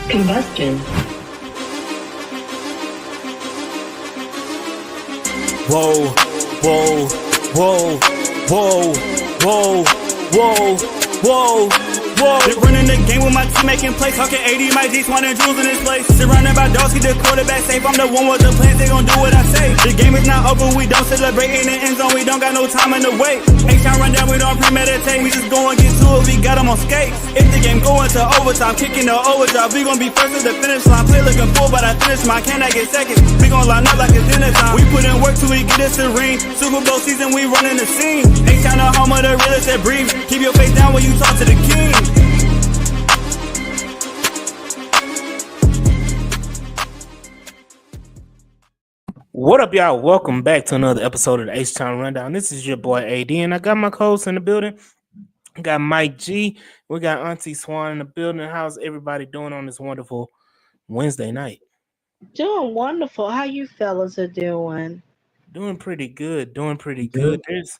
Combustion. Whoa, whoa, whoa, whoa, whoa, whoa, whoa, whoa. Been running the game with my team making plays. Talking 80, my G's, wanting jewels in this place. Surrounded by dogs, keep the quarterback safe. I'm the one with the plans, they gon' do what I say. The game is not over, we don't celebrate in the end zone. We don't got no time in the wait. H-Town run down, we don't premeditate. We just go and get to it, we got them on skates. If the game going to overtime, kicking the overdrive, we gon' be first at the finish line. Play looking full, but I finish mine. Can I get seconds? We gon' line up like it's dinner time. We put in work till we get us a ring. Super Bowl season, we running the scene. H-Town the home of the realest that breathe. Keep your face down when you talk to the king. What up, y'all? Welcome back to another episode of the H-Town Rundown. This is your boy AD, and I got my co-host in the building. We got Mike G. We got Auntie Swan in the building. How's everybody doing on this wonderful Wednesday night? Doing wonderful. How you fellas are doing? Doing pretty good. There's,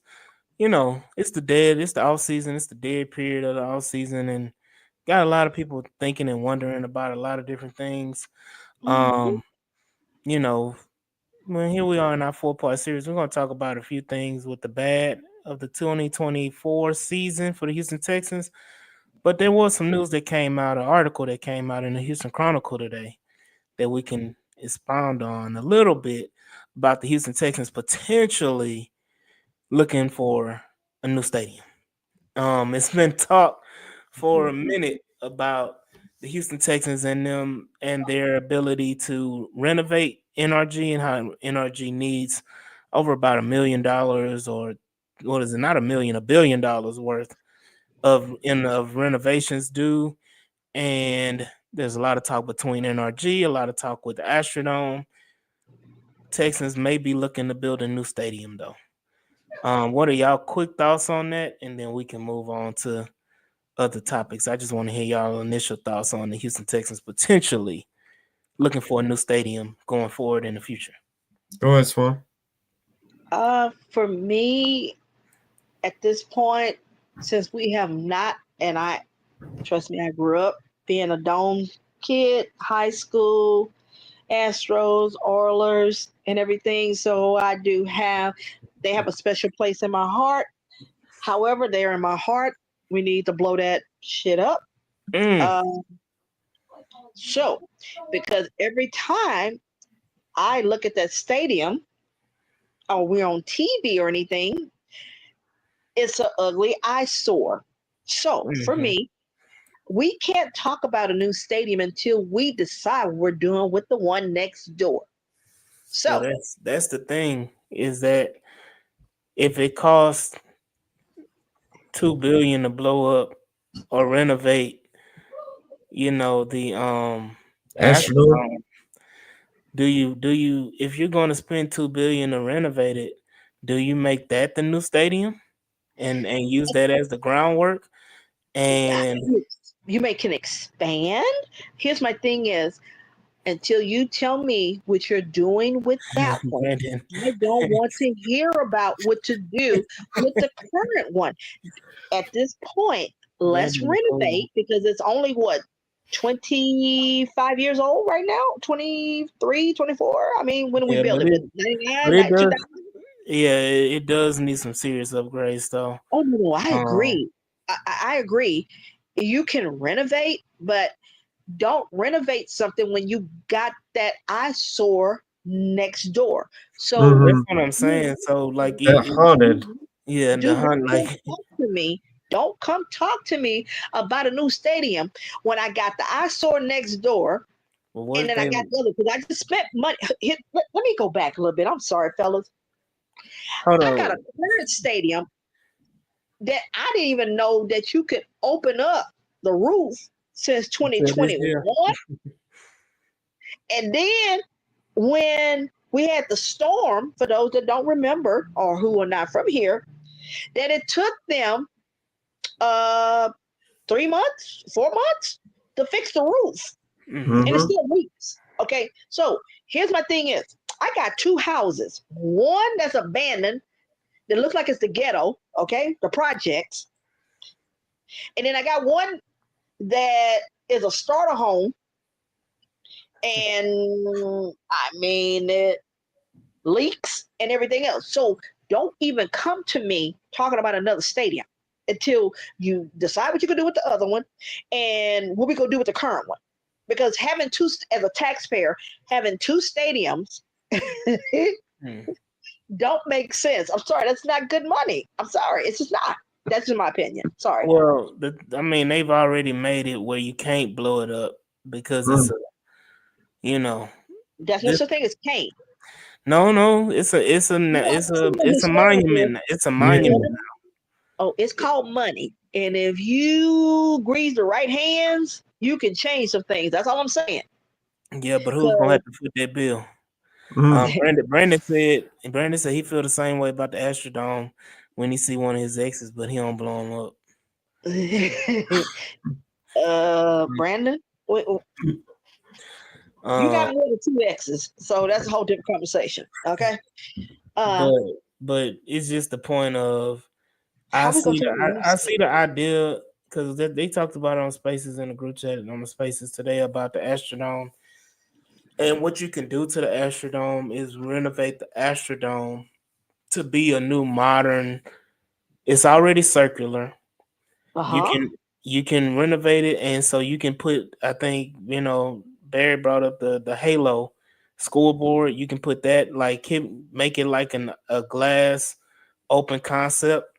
it's the off season. It's the dead period of the off season, and got a lot of people thinking and wondering about a lot of different things. Well, here we are in our 4-part series. We're going to talk about a few things with the bad of the 2024 season for the Houston Texans. But there was some news that came out, an article that came out in the Houston Chronicle today that we can expound on a little bit about the Houston Texans potentially looking for a new stadium. It's been talk for a minute about the Houston Texans and them and their ability to renovate NRG and how NRG needs over about $1 million, or what is it? Not $1 million, $1 billion worth of renovations due. And there's a lot of talk between NRG, a lot of talk with the Astrodome. Texans may be looking to build a new stadium, though. What are y'all quick thoughts on that? And then we can move on to other topics. I just want to hear y'all initial thoughts on the Houston Texans potentially looking for a new stadium going forward in the future. Go ahead, Swan. For me, at this point, since we have not, and I trust me, I grew up being a Dome kid, high school, Astros, Oilers, and everything. So they have a special place in my heart. However, they're in my heart. We need to blow that shit up. Because every time I look at that stadium, or we're on TV or anything, it's an ugly eyesore. So for me, we can't talk about a new stadium until we decide what we're doing with the one next door. So that's the thing, is that if it costs $2 billion to blow up or renovate, the Astrodome, do you if you're going to spend $2 billion to renovate it, do you make that the new stadium and use that as the groundwork? And you can expand. Here's my thing is, until you tell me what you're doing with that one, I don't want to hear about what to do with the current one. At this point, let's renovate, because it's only 25 years old right now, 23, 24. I mean, when we built it? 99, it does need some serious upgrades, though. Oh, no, I agree. I agree. You can renovate, but don't renovate something when you got that eyesore next door. So that's what I'm saying. So, like, haunted. Yeah, the haunted. Like, don't come talk to me about a new stadium when I got the eyesore next door, and then I got the other, because I just spent money. Let me go back a little bit. I'm sorry, fellas. I got a current stadium that I didn't even know that you could open up the roof since 2021. And then when we had the storm, for those that don't remember or who are not from here, that it took them 3 months, 4 months to fix the roof. And it still leaks. Okay, so here's my thing is, I got two houses. One that's abandoned, that looks like it's the ghetto, okay, the projects. And then I got one that is a starter home And I mean, it leaks and everything else. So don't even come to me talking about another stadium until you decide what you're gonna do with the other one and what we're gonna do with the current one. Because having two, as a taxpayer, having two stadiums Hmm. don't make sense. I'm sorry, that's not good money. I'm sorry, it's just not. That's just my opinion. Sorry. Well, I mean, they've already made it where you can't blow it up because it's Mm. a, you know, That's no this. such thing as cane. No, No, someone it's a deserves it. monument. It's a Yeah. monument. Oh, it's called money. And if you grease the right hands, you can change some things. That's all I'm saying. Yeah, but who's gonna Because have to foot that bill? Mm. Brandon said he feel the same way about the Astrodome when he see one of his exes, but he don't blow him up. Brandon, you Um, got more than two exes, so that's a whole different conversation. Okay. Uh, but it's just the point of how we gonna talk about I this? see the idea because they talked about it on Spaces in the group chat and on the Spaces today about the Astrodome and what you can do to the Astrodome is renovate the Astrodome to be a new modern. It's already circular. Uh You huh. can renovate it, and so you can put. I think Barry brought up the Halo scoreboard. You can put that make it like a glass open concept,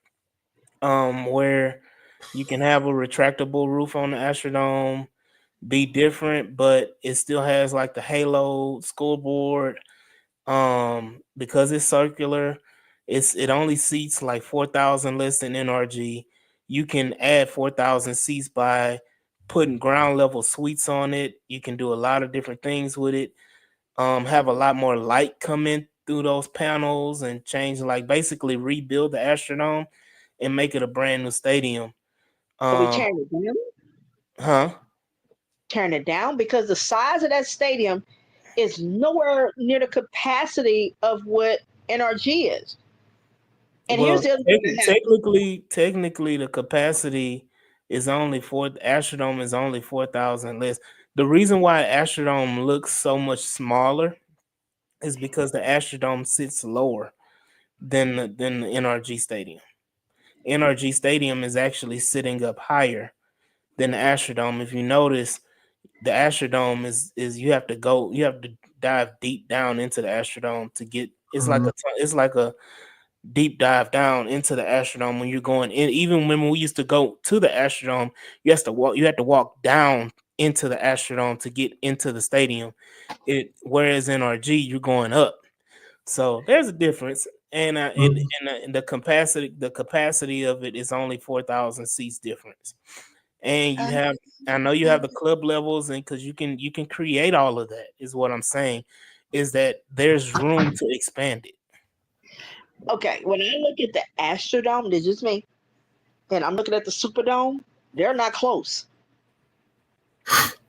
where you can have a retractable roof on the Astrodome, be different, but it still has like the Halo scoreboard. Because it's circular, it only seats like 4,000 less than NRG. You can add 4,000 seats by putting ground level suites on it. You can do a lot of different things with it. Have a lot more light come in through those panels and change, like basically rebuild the Astrodome and make it a brand new stadium. Are we Um, tearing it down? huh? Tearing it down because the size of that stadium is nowhere near the capacity of what NRG is. And here's Well, the other thing that happened. technically, the capacity is only four. Astrodome is only 4,000 less. The reason why Astrodome looks so much smaller is because the Astrodome sits lower than the NRG Stadium. NRG Stadium is actually sitting up higher than the Astrodome. If you notice, the Astrodome is you have to dive deep down into the Astrodome to get. Mm. It's like a deep dive down into the Astrodome when you're going in. Even when we used to go to the Astrodome, you had to walk down into the Astrodome to get into the stadium. Whereas in RG you're going up. So there's a difference. And Mm. and the capacity of it is only 4,000 seats difference. And you Uh, have I know you have the club levels, and because you can create all of that is what I'm saying, is that there's room to expand it. okay, when I look at the Astrodome, this is me, and I'm looking at the Superdome, they're not close.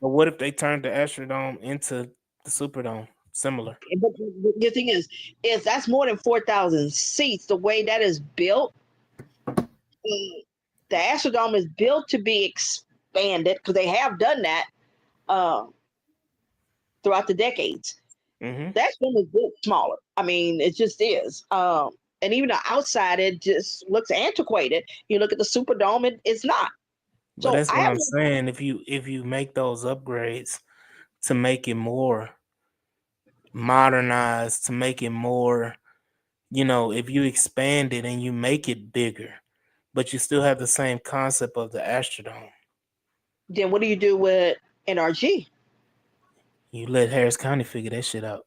But what if they turned the Astrodome into the Superdome? Similar. But the thing is that's more than 4,000 seats. The way that is built, mm, the Astrodome is built to be expanded because they have done that uh, throughout the decades. Hmm. That one is built smaller. I mean, it just is. And even the outside, it just looks antiquated. You look at the Superdome, it's not. But So that's I what have I'm saying. If you make those upgrades to make it more modernized, to make it more, if you expand it and you make it bigger, but you still have the same concept of the Astrodome, then what do you do with NRG? you let Harris County figure that shit out.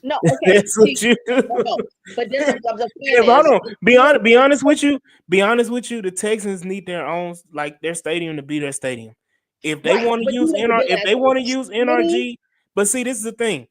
No, okay. That's what See, you no, do. no. But this is what I'm saying Yeah, but hold is on. Be honest with you. Be honest with you. The Texans need their own, like their stadium to be their stadium. If they right, want to but you use have to build if that they want to whole use city. NRG, but see, this is the thing.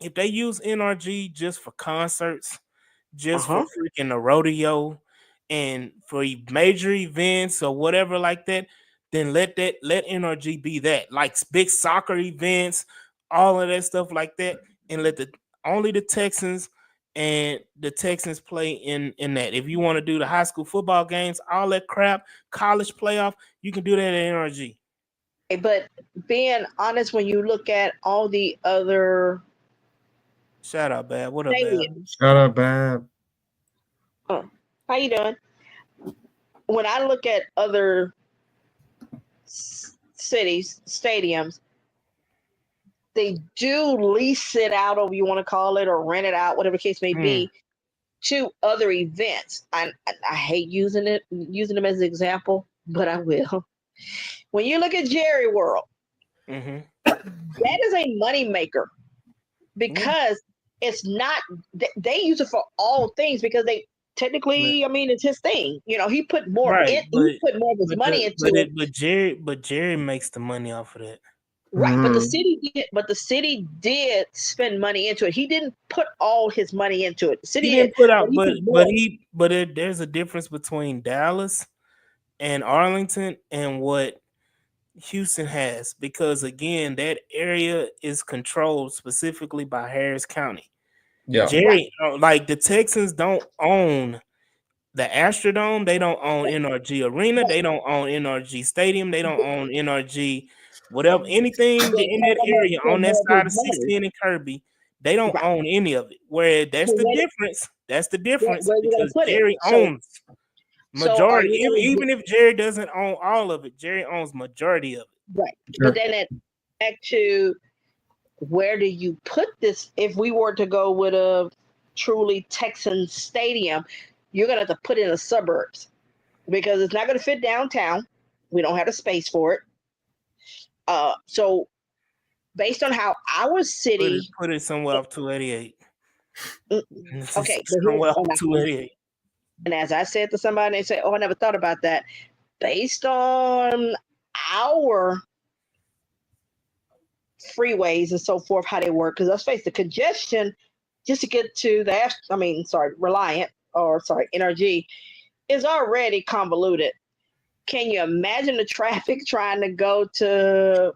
If they use NRG just for concerts, Uh just for huh. freaking the rodeo and for major events or whatever like that, then let NRG be that. Like big soccer events, all of that stuff like that, and let the only the Texans play in that. If you want to do the high school football games, all that crap, college playoff, you can do that at NRG. But being honest, when you look at all the other Shout out, Bab. What up, Bab? stadiums, Shut up, Bab. oh, how you doing? When I look at other cities, stadiums, they do lease it out, or you want to call it, or rent it out, whatever the case may Mm, be, to other events. I hate using them as an example, but I will. When you look at Jerry World, mm-hmm. that is a money maker Yeah, because it's not. They use it for all things because they but technically, I mean, it's his thing. He put more right, in. He put more of his but money the into it. but Jerry makes the money off of that. Right, but the Mm, city did. But the city did spend money into it. He didn't put all his money into it. The He city did, didn't put but out, he put more. there's a difference between Dallas and Arlington and what Houston has because again, that area is controlled specifically by Harris County. yeah. Right, Jerry, like the Texans don't own the Astrodome, they don't own NRG Arena, right. they don't own NRG Stadium, they don't own NRG whatever anything They in put that area more, on that of his side of money. 16 and Kirby, they don't Right. own any of it. Where that's So the difference. That's the difference where you gonna because put it? Jerry So owns are majority. you gonna Even if Jerry doesn't own all of it, Jerry owns majority of it. right? But Sure. then it back to where do you put this? If we were to go with a truly Texan stadium, you're gonna have to put it in the suburbs because it's not gonna fit downtown. We don't have the space for it. So based on how our city, Put it somewhere off 288. mm, okay, but here Somewhere off 288. and as I said to somebody, they say, "Oh, I never thought about that." Based on our freeways and so forth, how they work. Because let's face the congestion just to get to Reliant or NRG is already convoluted. Can you imagine the traffic trying to go to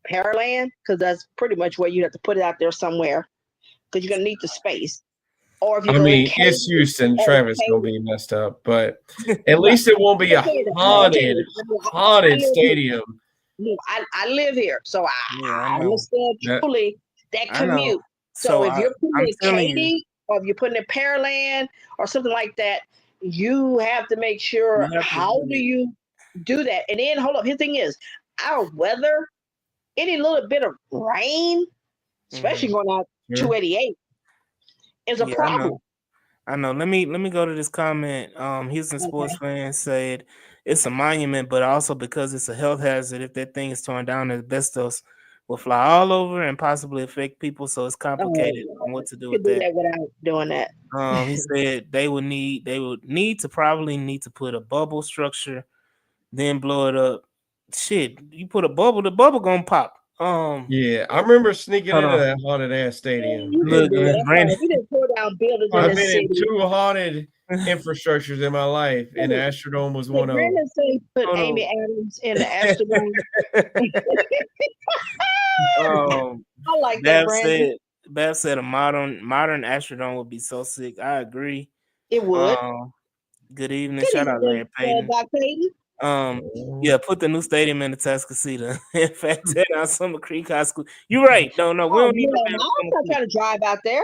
Pearland? Because that's pretty much where you have to put it out there somewhere because you're going to need the space. Or if you I go to mean, it's Katy, Houston. or Travis gonna Katy, be messed up, but at right. least it won't be I'm a saying, haunted, I haunted live here. stadium. I live here, so Yeah, I I know. understand That truly that I know. commute. So So if you're putting I'm in telling you, Katy or if you're putting in Pearland or something like that, you have to make sure you have to how do you do that. And then hold up, his thing is our weather, any little bit of rain, especially mhm. going out sure. 288, is a Yeah, I problem. know. I know. Let me go to this comment. Houston sports Okay. fans said it's a monument, but also because it's a health hazard. If that thing is torn down, asbestos will fly all over and possibly affect people. So it's Oh, complicated on what to do could with do that. that without doing that. He said they would need to put a bubble structure, then blow it up. Shit, you put a bubble, the bubble gonna pop. Yeah, I remember sneaking Hold into on. that haunted ass Man, stadium. you can Look, do it. I'm Brandon. sorry. We didn't pull down buildings in Hold I've this been in city. two haunted infrastructures in my life, and the Astrodome was Did one of them. Brandon say put Amy on. Adams in the Astrodome? um, I like that, Bev Brandon. said a modern Astrodome would be so sick. I agree. It would. Um, good evening. Good Shout out evening, Larry Payton. Doc Payton. Yeah, put the new stadium in the Tuscaloosa. In fact, tear down Summer Creek High School. You're right. No, we Oh, don't need no hell damn no. I'm Summer not Creek. trying to drive out there.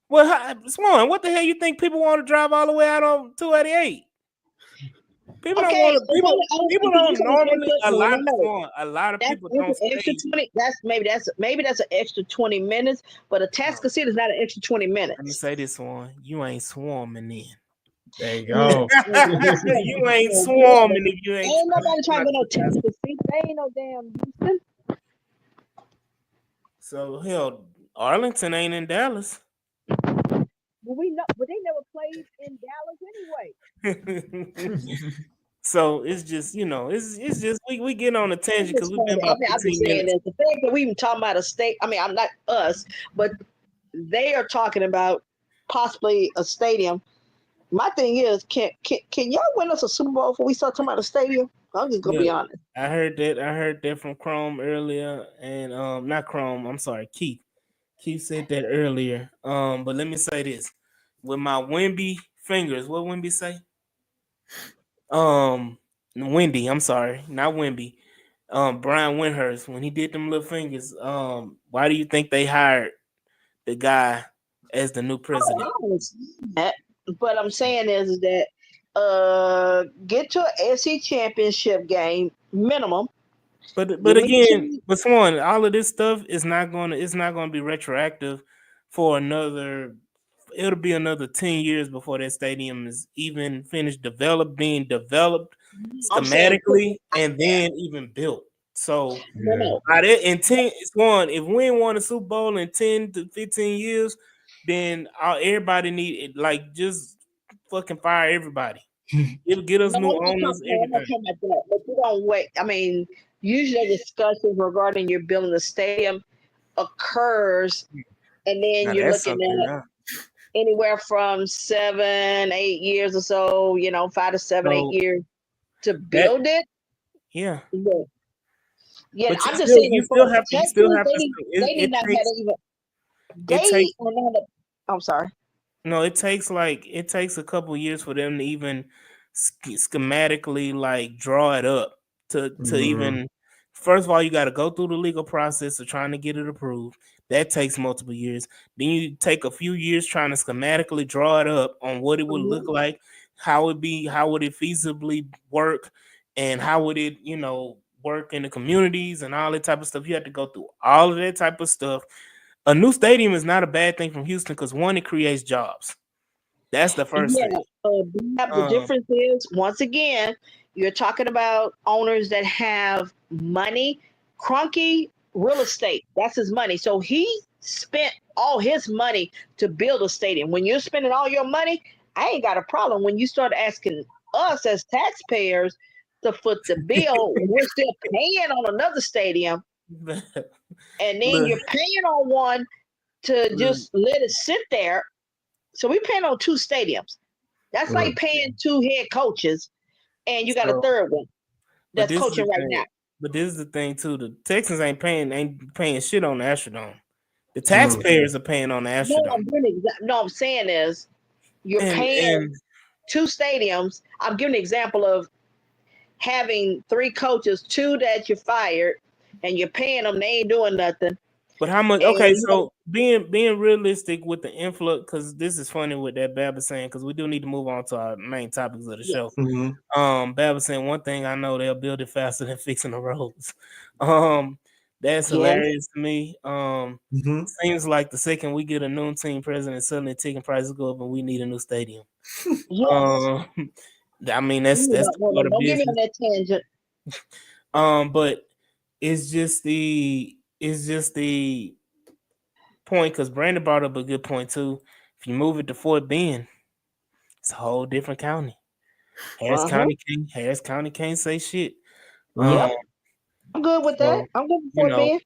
Well, Swan, what the hell you think people want to drive all the way out on 288? People don't Okay, want to. it's only People because you don't got an normally. extra. No, no, no. A lot of That's people it's don't an extra stay. 20. That's an extra 20 minutes. But a Oh, Tasca City is not an extra 20 let me minutes. say this one: you ain't swarming in. There you Mm, go. You ain't whatever. swarming if you ain't Ain't trying nobody to come trying out to go no to Tascaloosa. Tasca City. They ain't no damn Houston. So hell, Arlington ain't in Dallas. But we know, but they never played in Dallas anyway. So it's just it's just we get on a I'm tangent because just we've been saying, about I'm just 15 saying minutes. that the fact that we even talking about a state, I mean, I'm not us, but they are talking about possibly a stadium. My thing is, can y'all win us a Super Bowl before we start talking about a stadium? I'm just gonna Look, be honest. I heard that. I heard that from Chrome earlier, and not Chrome. I'm sorry, Keith. Keith said that earlier. But let me say this: with my Wimby fingers, what Wimby say? Um, Wendy. I'm sorry, not Wimby. Brian Windhurst, when he did them little fingers, why do you think they hired the guy as the new president? I understand that, but I'm saying is that get to an SC championship game minimum. But Give me again, two. but Swan, all of this stuff is not gonna it's not gonna be retroactive for another. It'll be another 10 years before that stadium is even finished being developed I'm saying put schematically it out and there. then even built. So No, Yeah. no, by that in 10, it's one. If we ain't won a Super Bowl in 10 to 15 years, then everybody need like just fucking fire everybody. It'll get us no. new owners, I'm not everything. talking about that. But you don't wait. I mean, usually discussions regarding your building the stadium occurs, and then Now you're that's looking something at now. anywhere from 7, 8 years or so. 5 to 7, eight So years to that build it. yeah. Yeah, yeah. But I'm just saying, you as far still as have to you still Texas, have to they did it not have takes even. it They takes are not. I'm sorry. no, it takes a couple years for them to even schematically like draw it up to Mhm. even. First of all, you got to go through the legal process of trying to get it approved. That takes multiple years. Then you take a few years trying to schematically draw it up on what it would look Mhm. like, how would it feasibly work, and how would it work in the communities and all that type of stuff. You have to go through all of that type of stuff. A new stadium is not a bad thing from Houston because one, it creates jobs. That's the first thing. Yeah, the Um, difference is once again, you're talking about owners that have money. Crunky real estate, that's his money. So he spent all his money to build a stadium. When you're spending all your money, I ain't got a problem. When you start asking us as taxpayers to foot the bill, we're still paying on another stadium, and then look, you're paying on one to look, just let it sit there. So we're paying on two stadiums. That's like Mm. paying two head coaches, and you got a so, third one but that's this is the coaching right now. thing. But this is the thing too. The Texans ain't paying shit on the Astrodome. The Mm. taxpayers are paying on the No, Astrodome, no, I'm saying is you're paying and two stadiums. I'm giving an example of having three coaches, two that you fired, and you're paying them. They ain't doing nothing, but how much? and Okay, you so being realistic with the influx, because this is funny with that Bab is saying, because we do need to move on to our main topics of the show. yes, Mhm. Bab was saying one thing I know they'll build it faster than fixing the roads. Um, that's yes, hilarious to me. Mhm. Seems like the second we get a new team president, suddenly ticket prices go up and we need a new stadium. yes. Um, I mean that's No, the no, no, part of don't get me on business. that tangent. But it's just the point because Brandon brought up a good point too. If you move it to Fort Bend, it's a whole different county. Uh huh. Harris County can't say shit. Um, Yep. I'm good with that. so I'm good you for know, being.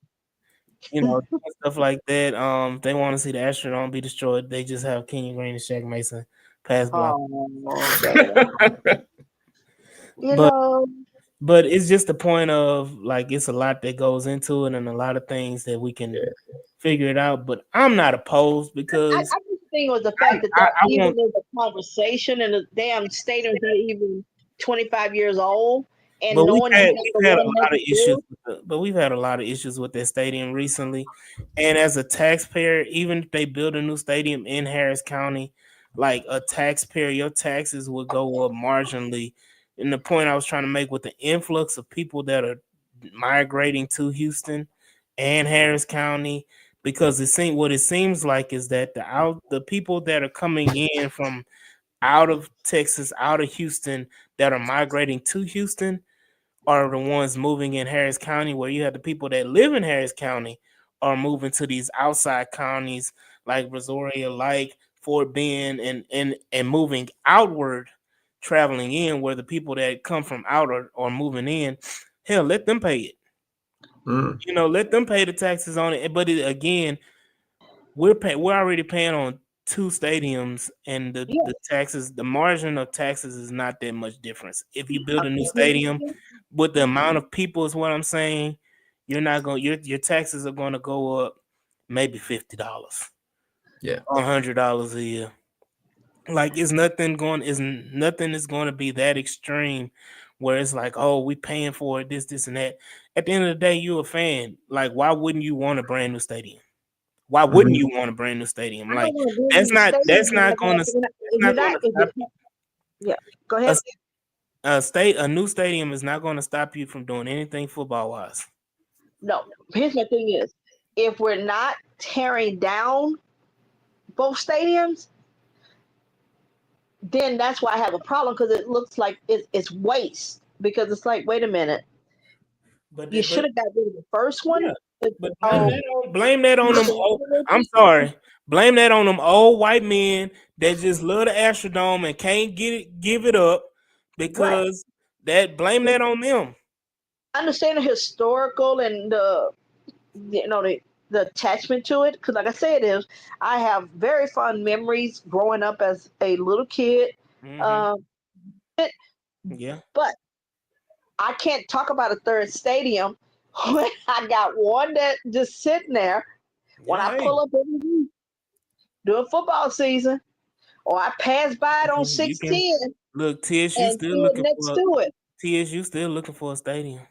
doing stuff like that. If they want to see the Astrodome be destroyed, they just have Kenyon Green and Shaq Mason pass block. Oh, damn. You But know, but it's just the point of like it's a lot that goes into it and a lot of things that we can Yeah. figure it out. But I'm not opposed because I just think it was the fact that that I even want. is a conversation and the damn stadiums are even 25 years old and But knowing you have to we've had a run lot of another issues field. but we've had a lot of issues with that stadium recently. And as a taxpayer, even if they build a new stadium in Harris County, like a taxpayer, your taxes would go up marginally. And the point I was trying to make with the influx of people that are migrating to Houston and Harris County, because it seems like is that the people that are coming in from out of Texas, out of Houston, that are migrating to Houston are the ones moving in Harris County, where you have the people that live in Harris County are moving to these outside counties like Brazoria, like Fort Bend, and moving outward, traveling in, where the people that come from out are moving in. Hell, let them pay it. Mm. Let them pay the taxes on it. But again, we're already paying on two stadiums, and the Yes, taxes, the margin of taxes is not that much difference. If you build I'm a new just with stadium you. with the amount of people, is what I'm saying, you're not going your taxes are going to go up maybe $50 Yeah. or $100 a year. Like nothing is going to be that extreme where it's like, oh, we paying for it, this, and that. At the end of the day, you're a fan. Like, why wouldn't you want a brand new stadium? Why wouldn't you want a brand new stadium? I Like, don't want to that's be not stadium. that's not gonna If you're not, if stop you, yeah, go a, ahead. a new stadium is not gonna stop you from doing anything football wise. No, here's my thing is, if we're not tearing down both stadiums, then that's why I have a problem because it looks like it's waste. Because it's like, wait a minute, But you should have got rid of the first one. yeah, But, but oh, blame that on them. I'm sorry, blame that on them old white men that just love the Astrodome and can't give it up right. because blame that on them. I understand the historical and the attachment to it because, like I said, is I have very fond memories growing up as a little kid. Mm-hmm. Um, Yeah, but I can't talk about a third stadium when I got one that just sitting there. When yeah. I Hey, pull up every week during football season, or I pass by it on you can 610 look. TSU and still see it looking next for to it. TSU still looking for a stadium.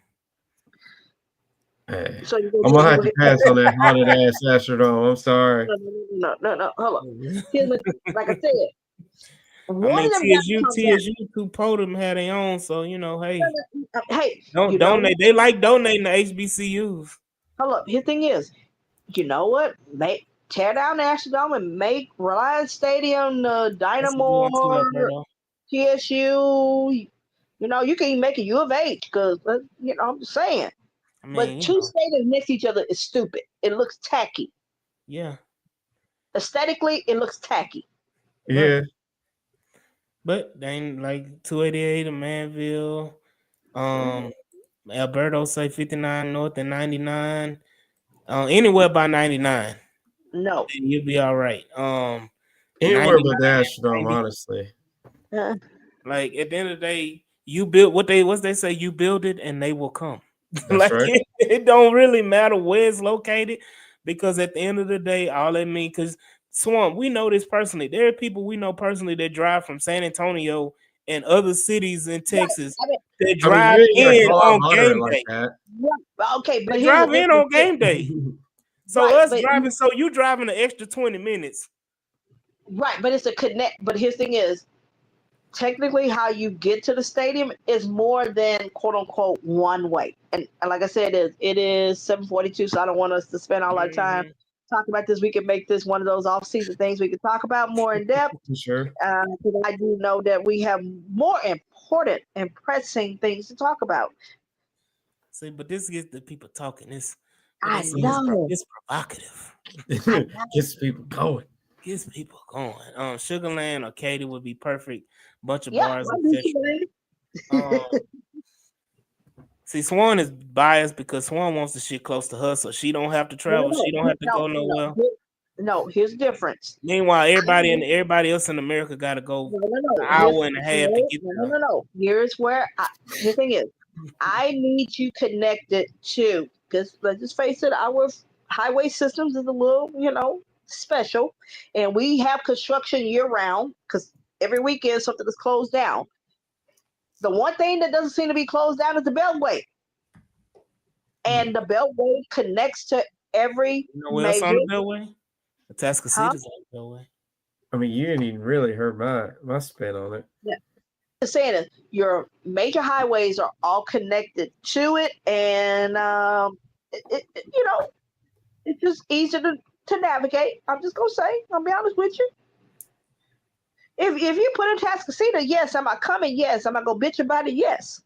Hey, So you go I'm get gonna you have go to hit pass on that haunted ass Astrodome. I'm sorry. no. Hold up. Here's my thing. Like I said, I one mean, of them got to come down. TSU, two Podum had their own, so hey, Hey, don't you know donate. what? They like donating to HBCUs. Hold up. His thing is, you know what? Make tear down the Astrodome and make Reliance Stadium, That's a good Dynamo, one too, Alberto. TSU. You know, you can even make a U of H because I'm just saying. I But mean, two stadiums next to each other is stupid. It looks tacky. yeah, Aesthetically, it looks tacky. right. Yeah. But they ain't like 288 in Manville. Um, Alberto say 59 North and 99. Anywhere by 99, No. then you'll be all right. Anywhere but the 99, Astrodome, 90. honestly. Uh, Like at the end of the day, you build what they say. You build it, and they will come. That's Like right. it don't really matter where it's located, because at the end of the day, all it means, because Swamp, we know this personally. There are people we know personally that drive from San Antonio and other cities in right. Texas I mean, that I mean, drive you ain't gotta in call out on moderate game like day. that. right. Okay, They but here's the drive in difference. on game day. So Right, us but driving, so you driving an extra 20 minutes. right, but it's a connect. But his thing is, technically how you get to the stadium is more than quote unquote one way. And like I said, it is 7:42, so I don't want us to spend all our time Mhm. talking about this. We can make this one of those off-season things we can talk about more in depth. For sure. Because I do know that we have more important and pressing things to talk about. See, but this gets the people talking. This what I they say is know. it's provocative. I know. Gets people going. Gets people going. Sugarland or Katy would be perfect. Bunch of Yep. bars, I do etc. see Um, see, Swan is biased because Swan wants the shit close to her, so she don't have to travel. She don't have to go nowhere. No, here's the difference. Meanwhile, I everybody else in America got to go no. an Here's hour and a half to no, get no, no, there. no, no. Here's where the thing is. I need you connected to because let's just face it, our highway systems is a little, special, and we have construction year round because every weekend something is closed down. The one thing that doesn't seem to be closed down is the Beltway, and the Beltway connects to every You know where else major. on the Beltway? The Huh? Tascasitas on the Beltway. I mean, you didn't even really heard my spin on it. Yeah. Saying is your major highways are all connected to it, and it's just easier to navigate. I'm just gonna say, I'll be honest with you. If you put in Tascasita, yes, am I coming? Yes, am I gonna bitch about it? Yes.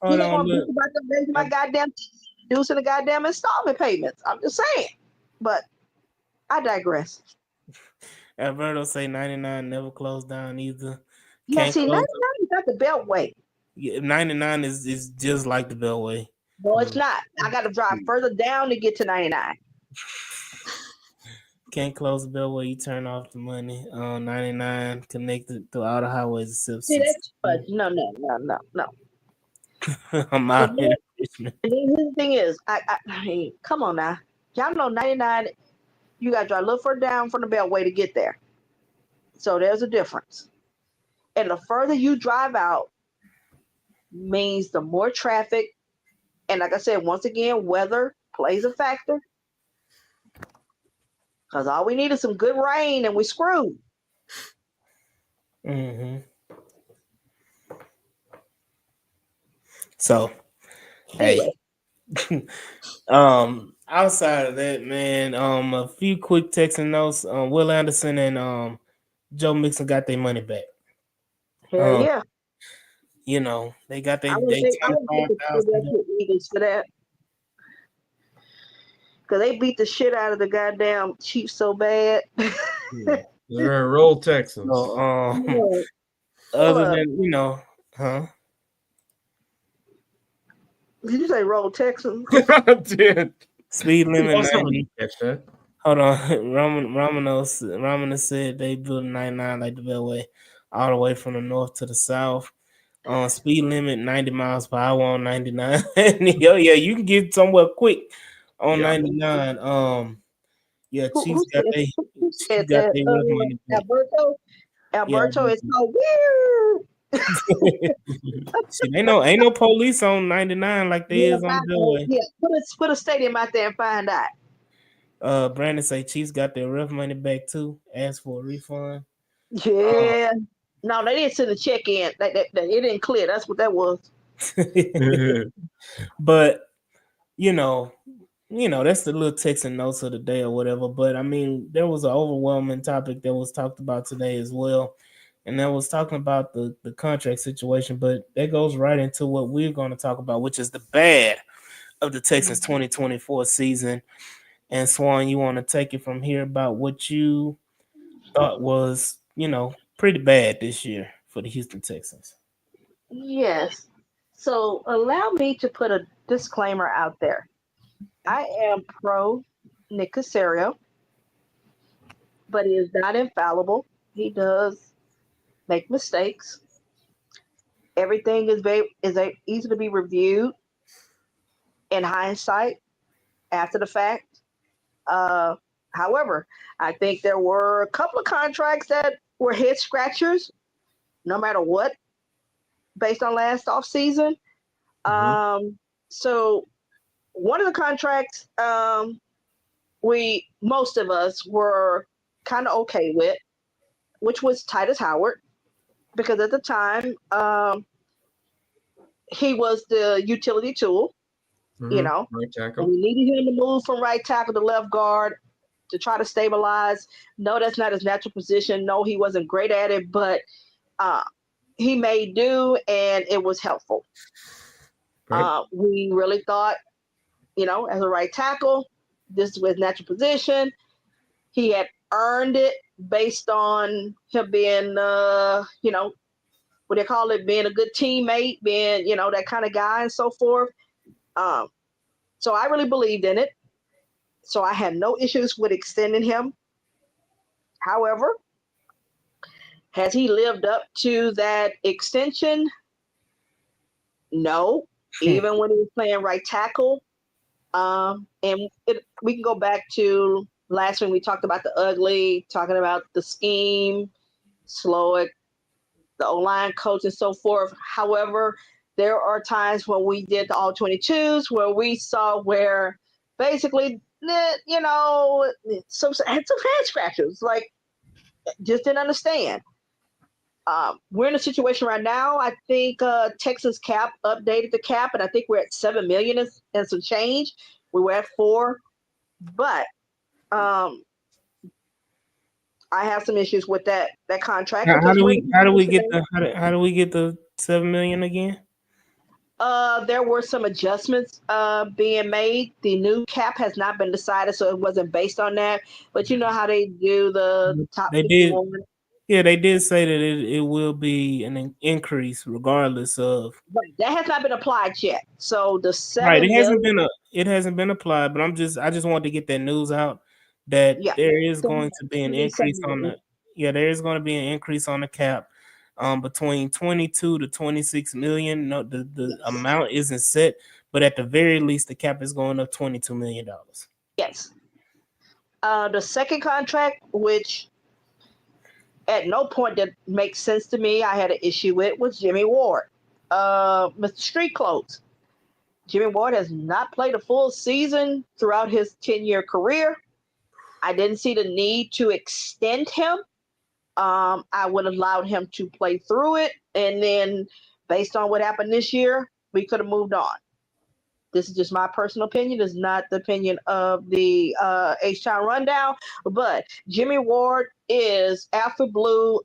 You Hold ain't on, gonna look. bitch about them raising my goddamn reducing the goddamn installment payments. I'm just saying. But I digress. Alberto say 99 never closed down either. Yeah, Can't see, close. 99 is not the Beltway. Yeah, 99 is just like the Beltway. No, it's not. I got to drive further down to get to 99. Can't close the Beltway. You turn off the money. 99 connected to all the highways except See, 60. that's but no. I'm And out then, here. Richmond. and then the thing is, I mean, come on now. Y'all know 99, you got to drive a little further down from the Beltway to get there. So there's a difference. And the further you drive out means the more traffic. And like I said, once again, weather plays a factor. Because all we need is some good rain and we screwed. Mm-hmm. So, hey, Anyway, outside of that, man, a few quick Texan notes. Will Anderson and Joe Mixon got their money back. hell Um, yeah. they got I they want to they thank I want to thank the $25,000. Philadelphia Eagles for that. Because they beat the shit out of the goddamn Chiefs so bad. Yeah. They're gonna roll Texans. So, Yeah. Hold other up. than huh? Did you say roll Texans? Dude, Speed limit also 90. catch that. Hold on, Romano said they built 99 like the Beltway, all the way from the north to the south. Speed limit 90 miles per hour on 99. Yo, yeah, you can get somewhere quick on Yeah. 99. Yeah, Who said who Chiefs said got that? their rough money back. Alberto. Yeah, Alberto is so weird. shit, ain't no police on 99 like there Yeah, is on the Beltway. yeah. Put a stadium out there and find out. Brandon say Chiefs got their rough money back too. Asked for a refund. Yeah. No, they didn't send a check in. It didn't clear. That's what that was. But you know, that's the little Texan notes of the day or whatever. But I mean, there was an overwhelming topic that was talked about today as well. And that was talking about the contract situation. But that goes right into what we're going to talk about, which is the bad of the Texans 2024 season. And Swan, you want to take it from here about what you thought was, pretty bad this year for the Houston Texans. Yes. So allow me to put a disclaimer out there. I am pro Nick Casario, but he is not infallible. He does make mistakes. Everything is easy to be reviewed in hindsight after the fact. Uh, However, I think there were a couple of contracts that were head scratchers, no matter what, based on last off season. Mhm. So one of the contracts we most of us were kind of okay with, which was Titus Howard, because at the time he was the utility tool, you know, Right and tackle. we needed him to move from right tackle to left guard to try to stabilize. No, that's not his natural position. No, he wasn't great at it, but uh, he made do and it was helpful. Right. We really thought, as a right tackle, this was his natural position. He had earned it based on him being, what they call it, being a good teammate, being, that kind of guy and so forth. Um, so I really believed in it. So I had no issues with extending him. However, has he lived up to that extension? No. Even when he was playing right tackle. We can go back to last week we talked about the ugly, talking about the scheme, slow it, the O-line coach and so forth. However, there are times when we did the all 22s where we saw where basically, had some head scratchers, like just didn't understand. We're in a situation right now. I think Texas cap updated the cap, and I think we're at 7 million and some change. We were at 4, but um, I have some issues with that contract. How, And how plus, do we're we in how do the we get today. how do we get the 7 million again? There were some adjustments being made. The new cap has not been decided, so it wasn't based on that. But you know how they do the top They did, 51. yeah, they did say that it will be an increase regardless of. Right, that has not been applied yet. So the Right, 7 million, it hasn't been applied, but I just wanted to get that news out that yeah. there is So going to be an it'll be increase 7 million. there is going to be an increase on the cap between 22 to 26 million. No, the Yes, amount isn't set, but at the very least the cap is going up $22 million. yes. The second contract, which at no point that makes sense to me I had an issue with was Jimmy Ward. Mr. Street Clothes. Jimmy Ward has not played a full season throughout his 10-year career. I didn't see the need to extend him. I would have allowed him to play through it. And then, based on what happened this year, we could have moved on. This is just my personal opinion. It's not the opinion of the H-Town Rundown. But Jimmy Ward is Alpha Blue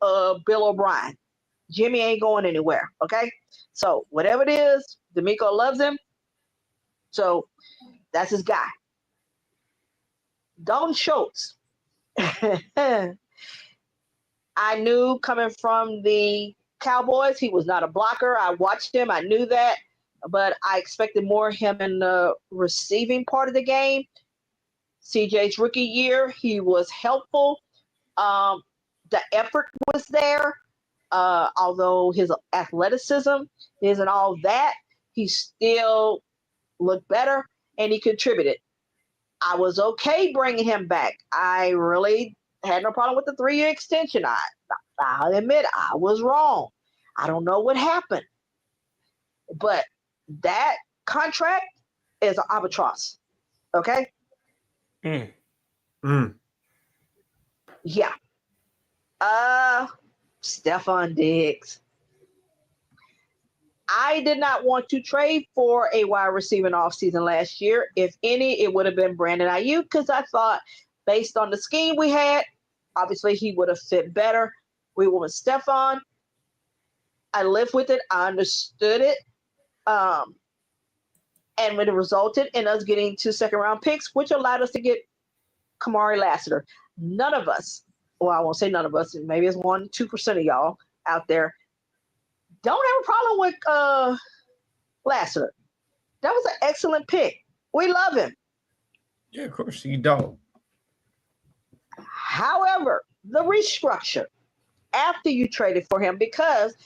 Bill O'Brien. Jimmy ain't going anywhere, okay? So whatever it is, D'Amico loves him. So that's his guy. Dalton Schultz. I knew coming from the Cowboys, he was not a blocker. I watched him. I knew that. But I expected more of him in the receiving part of the game. CJ's rookie year, he was helpful. The effort was there. Although his athleticism isn't all that, he still looked better and he contributed. I was okay bringing him back. I really had no problem with the 3-year extension. I'll admit I was wrong. I don't know what happened. But that contract is an albatross. Okay? Yeah. Stephon Diggs. I did not want to trade for a wide receiver in offseason last year. If any, it would have been Brandon Ayuk because I thought based on the scheme we had, obviously he would have fit better. We went with Stephon. I lived with it. I understood it. And it resulted in us getting 2 second-round picks, which allowed us to get Kamari Lassiter. None of us, well, I won't say none of us, maybe it's 1-2% of y'all out there, don't have a problem with Lassiter. That was an excellent pick. We love him. Yeah, of course you don't. However, the restructure after you traded for him, because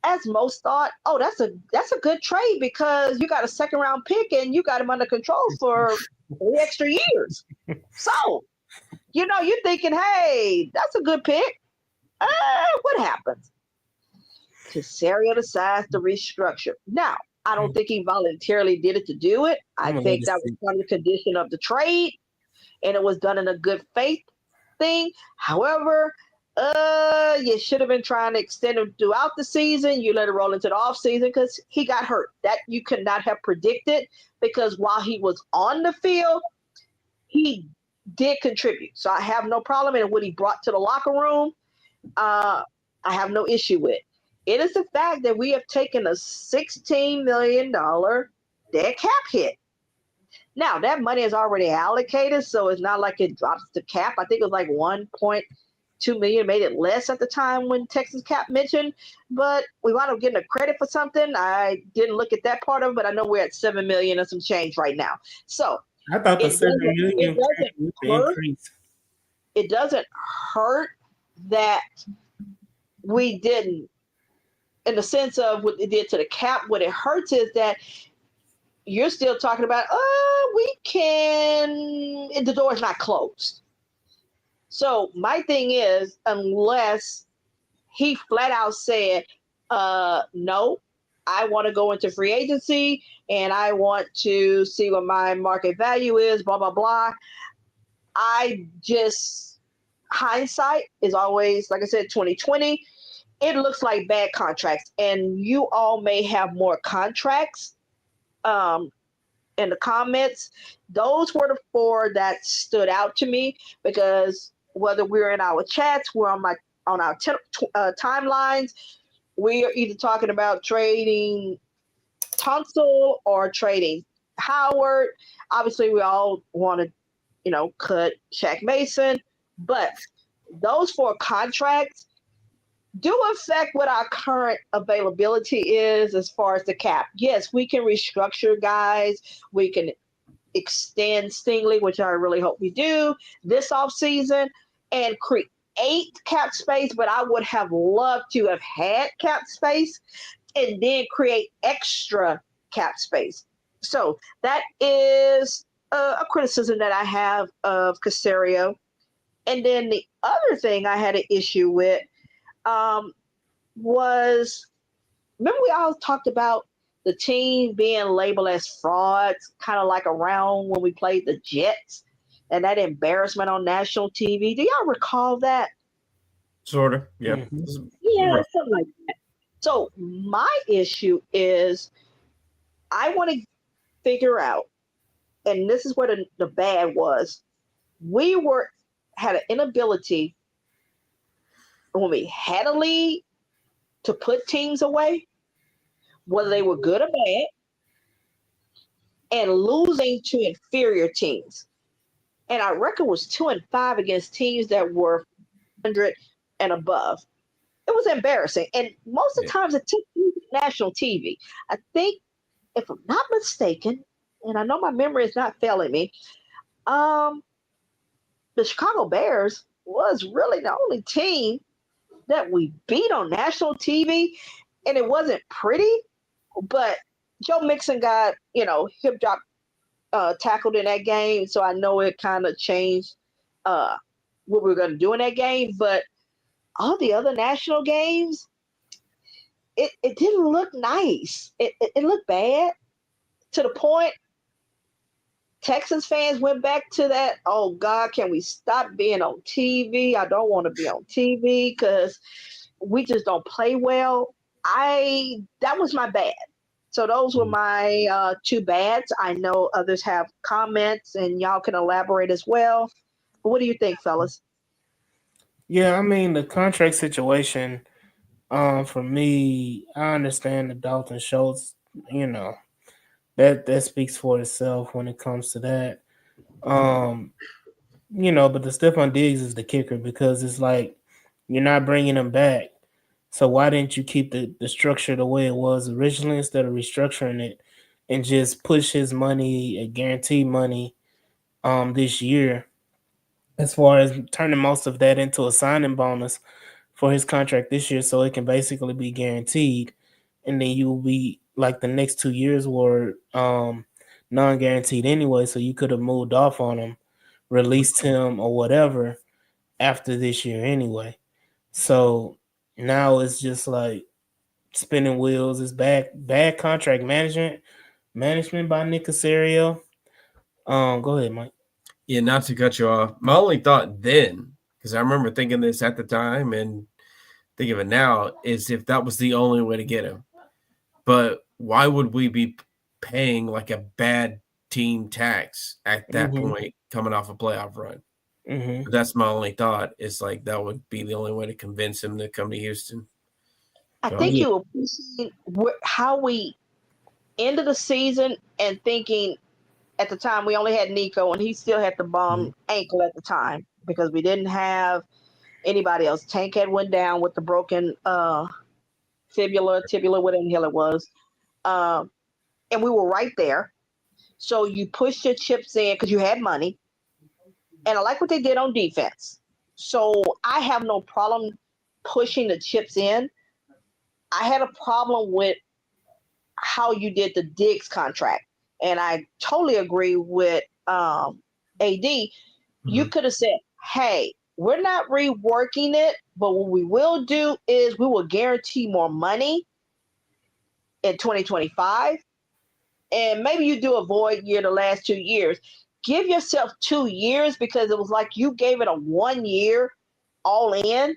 as most thought, oh, that's a good trade because you got a second-round pick and you got him under control for 3 extra years. So, you're thinking, hey, that's a good pick. What happens? Caserio decides to restructure. Now, I don't think he voluntarily did it to do it. I think that was part of the condition of the trade, and it was done in a good faith thing. However, you should have been trying to extend him throughout the season. You let it roll into the offseason because he got hurt. That you could not have predicted because while he was on the field, he did contribute. So I have no problem in what he brought to the locker room. I have no issue with. It is the fact that we have taken a $16 million dead cap hit. Now, that money is already allocated, so it's not like it drops the cap. I think it was like $1.2 million, made it less at the time when Texas cap mentioned, but we wound up getting a credit for something. I didn't look at that part of it, but I know we're at $7 million and some change right now. So I thought the $7 million increase. It doesn't hurt that we didn't, in the sense of what it did to the cap. What it hurts is that you're still talking about, the door is not closed. So my thing is, unless he flat out said, no, I want to go into free agency and I want to see what my market value is, blah, blah, blah. Hindsight is always, like I said, 2020. It looks like bad contracts, and you all may have more contracts in the comments. Those were the 4 that stood out to me because whether we're in our chats, we're on our timelines, we are either talking about trading Tunsil or trading Howard. Obviously, we all want to, cut Shaq Mason, but those 4 contracts do affect what our current availability is as far as the cap. Yes, we can restructure guys. We can extend Stingley, which I really hope we do this offseason, and create cap space, but I would have loved to have had cap space and then create extra cap space. So that is a criticism that I have of Caserio. And then the other thing I had an issue with um, was, remember we all talked about the team being labeled as frauds, kind of like around when we played the Jets and that embarrassment on national TV. Do y'all recall that? Sort of. Yeah. Mm-hmm. Yeah, Rough. something like that. So my issue is I want to figure out, and this is where the bad was. We were had an inability when we had a lead to put teams away, whether they were good or bad, and losing to inferior teams. And our record was 2-5 against teams that were 100 and above. It was embarrassing, and most of Yeah. the times it took national TV. I think, if I'm not mistaken, and I know my memory is not failing me, um, the Chicago Bears was really the only team that we beat on national TV, and it wasn't pretty, but Joe Mixon got, hip drop tackled in that game, so I know it kind of changed uh, what we were going to do in that game. But all the other national games, it didn't look nice. It looked bad to the point Texas fans went back to that. Oh God, can we stop being on TV? I don't want to be on TV because we just don't play well. I That was my bad. So those were Mhm. my two bads. I know others have comments, and y'all can elaborate as well. But what do you think, fellas? Yeah, I mean the contract situation. For me, I understand the Dalton Schultz. You know that speaks for itself when it comes to that. Um, but the Stephon Diggs is the kicker because it's like you're not bringing him back. So why didn't you keep the structure the way it was originally instead of restructuring it and just push his money, guaranteed money, this year, as far as turning most of that into a signing bonus for his contract this year, so it can basically be guaranteed, and then you will be like the next 2 years were non-guaranteed anyway, so you could have moved off on him, released him or whatever after this year anyway. So now it's just like spinning wheels. It's bad contract management by Nick Casario. Go ahead, Mike. Yeah, not to cut you off. My only thought then, because I remember thinking this at the time and think of it now, is if that was the only way to get him. But why would we be paying like a bad team tax at that Mm-hmm. point coming off a playoff run? Mm-hmm. That's my only thought. Is like that would be the only way to convince him to come to Houston. I So think Yeah. you appreciate how we ended the season and thinking at the time we only had Nico and he still had the bum ankle at the time because we didn't have anybody else. Tank had went down with the broken fibula, tibula, whatever the hell it was. Um, and we were right there. So you pushed your chips in because you had money. And I like what they did on defense. So I have no problem pushing the chips in. I had a problem with how you did the Diggs contract. And I totally agree with AD. You mhm. could have said, hey, we're not reworking it, but what we will do is we will guarantee more money in 2025. And maybe you do a void year the last 2 years. Give yourself 2 years because it was like you gave it a 1 year all in.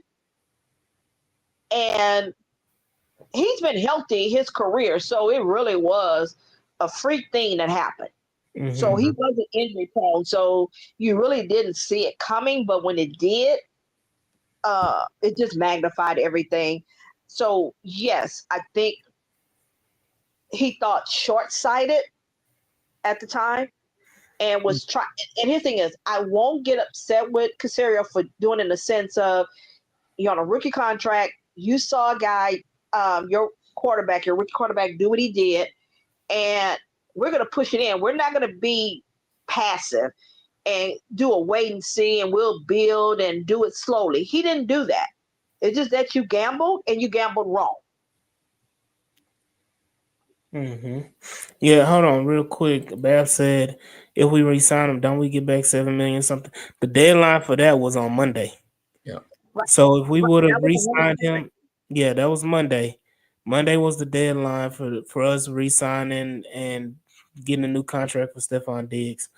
And he's been healthy his career. So it really was a freak thing that happened. So Mm-hmm. he wasn't injury prone. So you really didn't see it coming. But when it did, it just magnified everything. So yes, I think he thought short sighted at the time and was trying. And his thing is, I won't get upset with Casario for doing it in the sense of you're on a rookie contract. You saw a guy, your rookie quarterback, do what he did, and we're going to push it in. We're not going to be passive and do a wait and see and we'll build and do it slowly. He didn't do that. It's just that you gambled and you gambled wrong. Hmm. Yeah, hold on, real quick. Bab said if we re-sign him, don't we get back 7 million something? The deadline for that was on Monday. Yeah. Right, So if we right. would That have was another re-signed point. him, yeah, that was Monday. Monday was the deadline for us re-signing and getting a new contract for Stephon Diggs.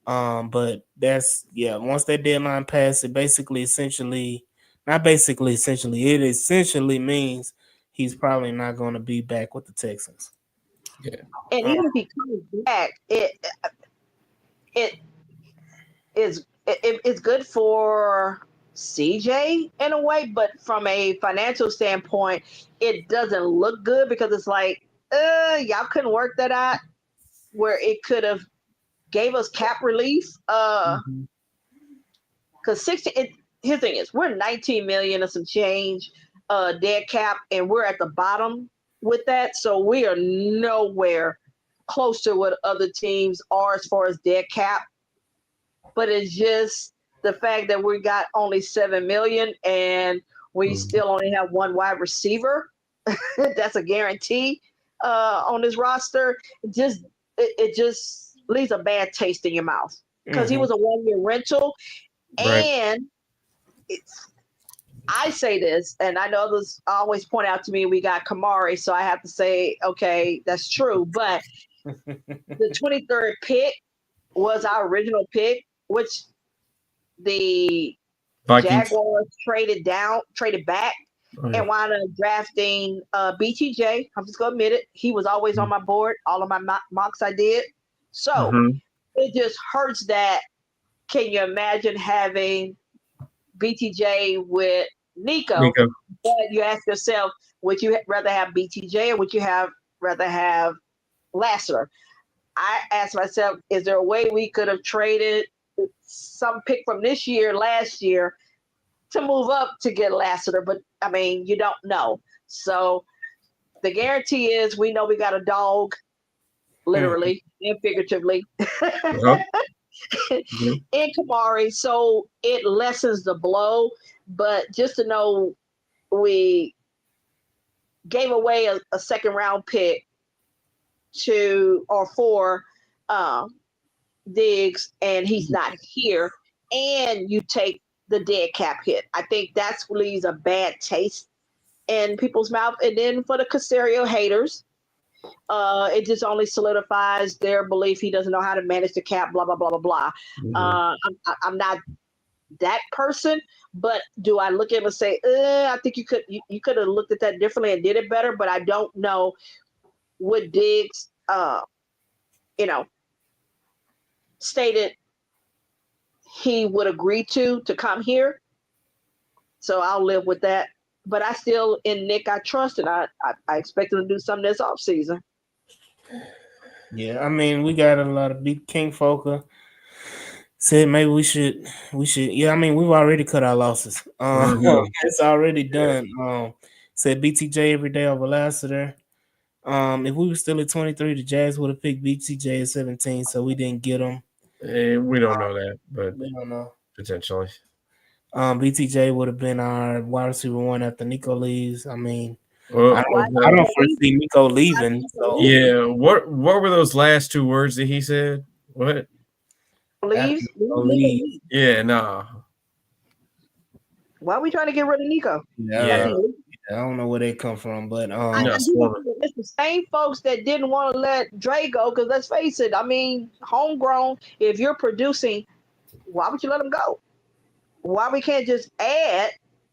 But that's yeah. Once that deadline passed, it basically, essentially, not basically, essentially, it essentially means he's probably not going to be back with the Texans. Yeah. And Um, even if he comes back, it it's good for CJ in a way, but from a financial standpoint, it doesn't look good because it's like, y'all couldn't work that out where it could have gave us cap relief. mhm. Because 60, his thing is, we're 19 million or some change dead cap, and we're at the bottom with that. So we are nowhere close to what other teams are as far as dead cap. But it's just the fact that we got only 7 million and we Mhm. still only have one wide receiver. That's a guarantee on this roster. Just it just leaves a bad taste in your mouth because he Mhm. was a 1 year rental, Right. and it's. I say this, and I know others always point out to me we got Kamari, so I have to say, okay, that's true. But the 23rd pick was our original pick, which the Vikings. Jaguars traded back, Oh yeah. and wound up drafting BTJ. I'm just gonna admit it. He was always on my board, all of my mocks I did. So Mm-hmm. it just hurts that. Can you imagine having BTJ with Nico? Nico. But you ask yourself, would you rather have BTJ or would you have rather have Lassiter? I asked myself, is there a way we could have traded some pick from this year, last year, to move up to get Lassiter? But I mean, you don't know. So the guarantee is we know we got a dog, Mhm. literally and figuratively, Yeah. Yeah. in Kamari. So it lessens the blow. But just to know we gave away a second round pick to or for um, Diggs, and he's not here, and you take the dead cap hit. I think that's leaves a bad taste in people's mouth. And then for the Casario haters, it just only solidifies their belief he doesn't know how to manage the cap. Blah blah blah blah blah. Mm-hmm. I'm not that person, but do I look at him and say, I think you could have looked at that differently and did it better? But I don't know what Diggs, you know, stated he would agree to come here. So I'll live with that. But I still, in Nick, I trust, and I expect him to do something this off season. Yeah, I mean, we got a lot of big King Folker said maybe we should. Yeah, I mean, we've already cut our losses. Mm-hmm. It's already Yeah. done. Said BTJ every day over Lassiter. If we were still at 23, the Jags would have picked BTJ at 17, so we didn't get him. We don't know that, but We don't know. potentially. BTJ would have been our wide receiver one after Nico leaves. I mean, I What Why don't, was I did don't that? you leave? foresee Nico Why did leaving. you So leave? Yeah. What were those last two words that he said? What? after Leaves? Nico Nico leaves, leaves. Yeah. Nah. Why are we trying to get rid of Nico? That yeah, Yeah. means I don't know where they come from, but I, You're I not do swarming. think it's the same folks that didn't want to let Dre go. Because let's face it, I mean, homegrown. If you're producing, why would you let him go? Why we can't just add,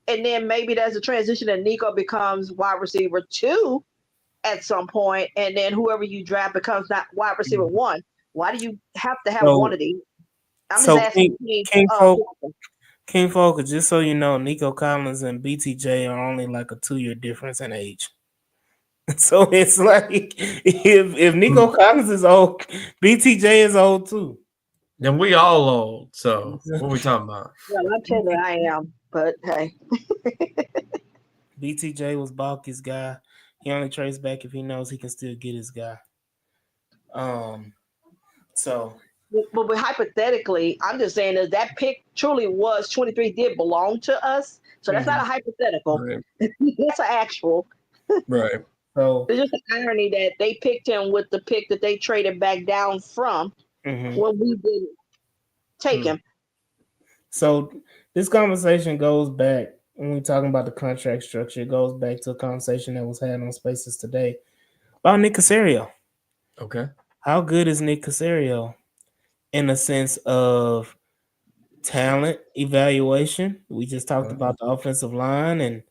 and then maybe there's a transition and Nico becomes wide receiver two at some point, and then whoever you draft becomes not wide receiver one. Why do you have to have one so of these? I'm just so asking the King team. Folk, King Folk, just so you know, Nico Collins and BTJ are only like a 2 year difference in age. So it's like if Nico Mm. Collins is old, BTJ is old too. Then we all old. So what are we talking about? Well, I tell you, I am, but hey. BTJ was Balky's guy. He only trades back if he knows he can still get his guy. Um, so But hypothetically, I'm just saying that that pick truly was 23 did belong to us. So that's not mhm. a hypothetical. Right. That's an actual. Right. So, It's just the irony that they picked him with the pick that they traded back down from mhm. when we didn't take Hmm. him. So this conversation goes back when we talking about the contract structure. It goes back to a conversation that was had on Spaces today about Nick Casario. Okay. How good is Nick Casario in the sense of talent evaluation? We just talked about the offensive line, and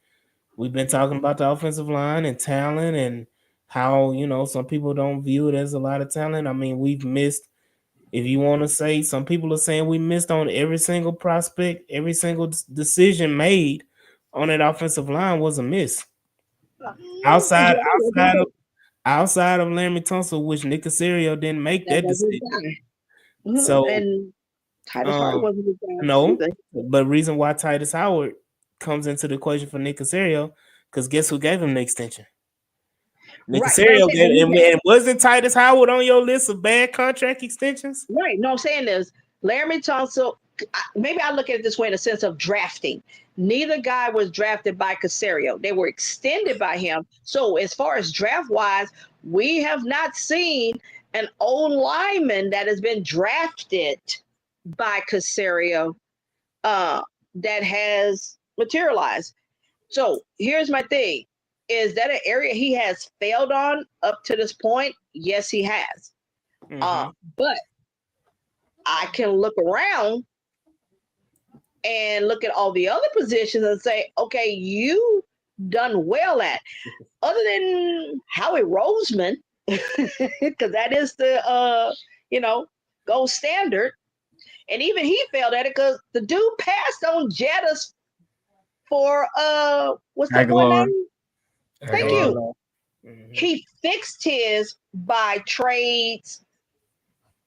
we've been talking about the offensive line and talent and how, some people don't view it as a lot of talent. I mean, we've missed, if you want to say, some people are saying we missed on every single prospect, every single decision made on that offensive line was a miss. Outside, Majority outside of wasn't outside of Larry Tunsil, which Nick Casario didn't make that that wasn't his decision. guy. So, And Titus Hart um, wasn't his guy no, either. but reason why Titus Howard comes into the equation for Nick Casario, because guess who gave him the extension? Nick Right, but I'm Casario saying that gave, he and wasn't Titus Howard on your list of bad contract extensions? right. No, I'm saying is Laramie Tunsil. Maybe I look at it this way in the sense of drafting. Neither guy was drafted by Casario. They were extended by him. So as far as draft wise, we have not seen an old lineman that has been drafted by Casario uh, that has materialized. So here's my thing: is that an area he has failed on up to this point? Yes, he has. Uh, Mm-hmm. but I can look around and look at all the other positions and say, okay, you done well at. Other than Howie Roseman, because that is the you know gold standard, and even he failed at it because the dude passed on Jettas for what's that boy Aguilar. name? Thank Aguilar. you. Mm-hmm. He fixed his by trades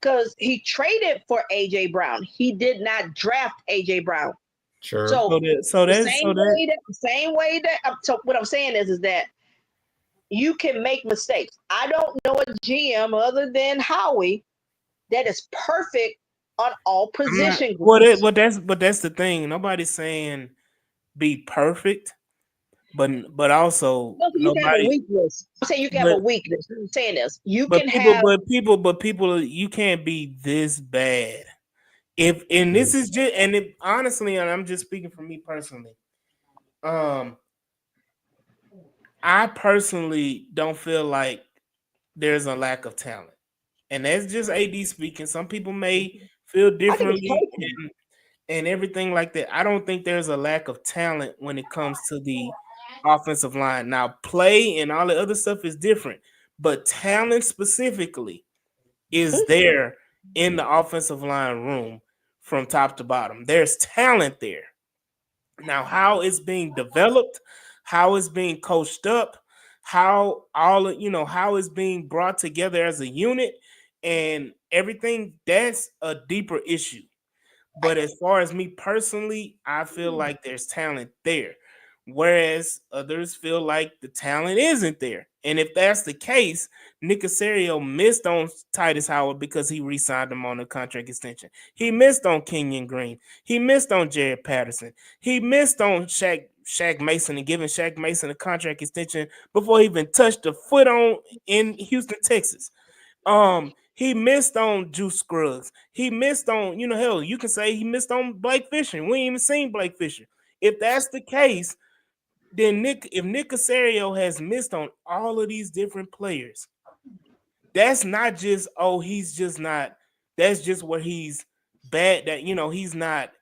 because he traded for AJ Brown. He did not draft AJ Brown. Sure. So So that, so the that's so that same way that so what I'm saying is that you can make mistakes. I don't know a GM other than Howie that is perfect on all I'm not. position Well, groups. that's the thing. Nobody's saying be perfect, but also Well, you can have a nobody. weakness. I'm saying you can have a But weakness. I'm saying this. You but can people, have but people, you can't be this bad. If and this is just and it, honestly, and I'm just speaking for me personally. Um, I personally don't feel like there's a lack of talent, and that's just AD speaking. Some people may feel I think it's differently coaching. and everything like that. I don't think there's a lack of talent when it comes to the offensive line. Now, play and all the other stuff is different, but talent specifically is there in the offensive line room from top to bottom. There's talent there. Now, how it's being developed, how it's being coached up, how how it's being brought together as a unit and everything, that's a deeper issue. But as far as me personally, I feel like there's talent there. Whereas others feel like the talent isn't there. And if that's the case, Nick Casario missed on Titus Howard because he re-signed him on a contract extension. He missed on Kenyon Green. He missed on Jared Patterson. He missed on Shaq Mason and giving Shaq Mason a contract extension before he even touched a foot on in Houston, Texas. He missed on Juice Scruggs. He missed on, hell, you can say he missed on Blake Fisher. We ain't even seen Blake Fisher. If that's the case, then if Nick Casario has missed on all of these different players, that's not just, he's just not, that's just where he's bad, that he's not,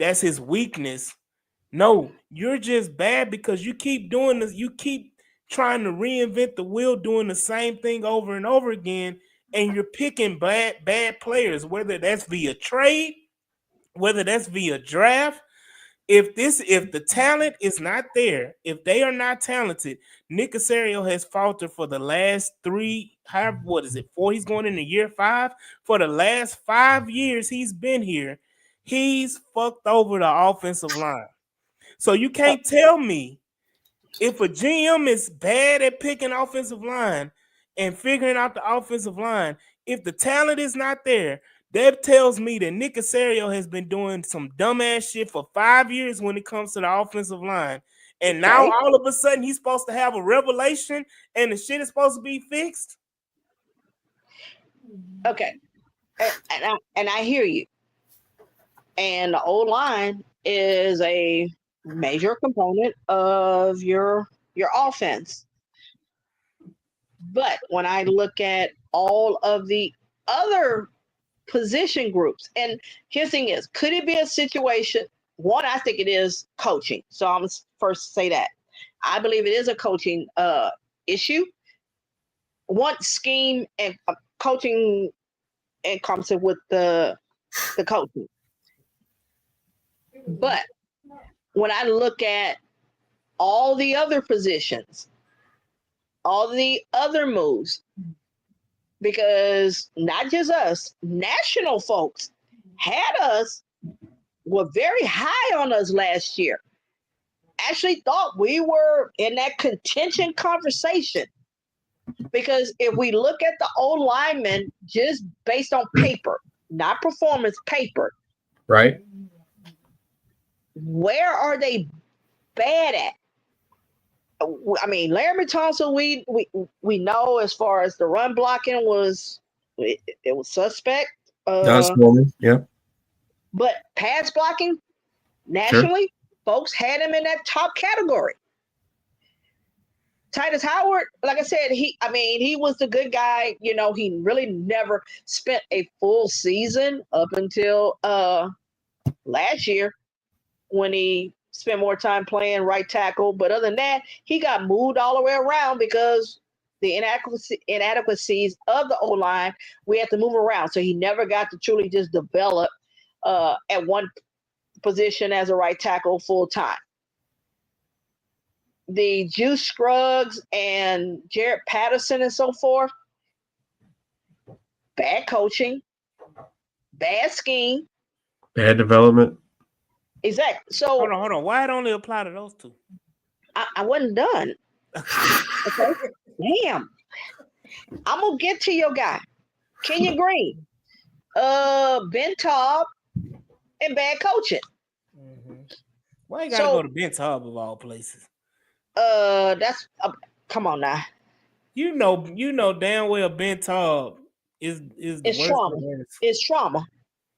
that's his weakness. No, you're just bad because you keep doing this. You keep trying to reinvent the wheel, doing the same thing over and over again, and you're picking bad players, whether that's via trade, whether that's via draft. If the talent is not there, if they are not talented, Nick Casario has faltered for the last what is it, four? He's going into year 5. For the last 5 years he's been here, he's fucked over the offensive line. So you can't tell me if a GM is bad at picking offensive line and figuring out the offensive line, if the talent is not there, that tells me that Nick Casario has been doing some dumbass shit for 5 years when it comes to the offensive line, And now all of a sudden he's supposed to have a revelation and the shit is supposed to be fixed. Okay. And I hear you. And the O-line is a major component of your offense. But when I look at all of the other position groups, and here's the thing is, could it be a situation? One, I think it is coaching. So I'm gonna first say that. I believe it is a coaching issue. One, scheme and coaching and comes with the coaching. But when I look at all the other positions, all the other moves, because not just us, national folks were very high on us last year. Actually thought we were in that contention conversation. Because if we look at the old linemen just based on paper, not performance, paper, right? Where are they bad at? I mean, Laramie Thompson, we know as far as the run blocking was, it was suspect. That's normal, yeah. But pass blocking nationally, folks had him in that top category. Titus Howard, like I said, he was the good guy. You know, he really never spent a full season up until last year when he spent more time playing right tackle. But other than that, he got moved all the way around because the inadequacies of the O-line, we had to move around. So he never got to truly just develop at one position as a right tackle full time. The Juice Scruggs and Jared Patterson and so forth, bad coaching, bad scheme, bad development. Exactly. So hold on. Why it only apply to those two? I wasn't done. Okay. Damn. I'm gonna get to your guy, Kenyon Green, Ben Taub, and bad coaching. Mm-hmm. Why you gotta go to Ben Taub of all places? That's come on now. You know damn well Ben Taub is the it's worst. Trauma. It's trauma.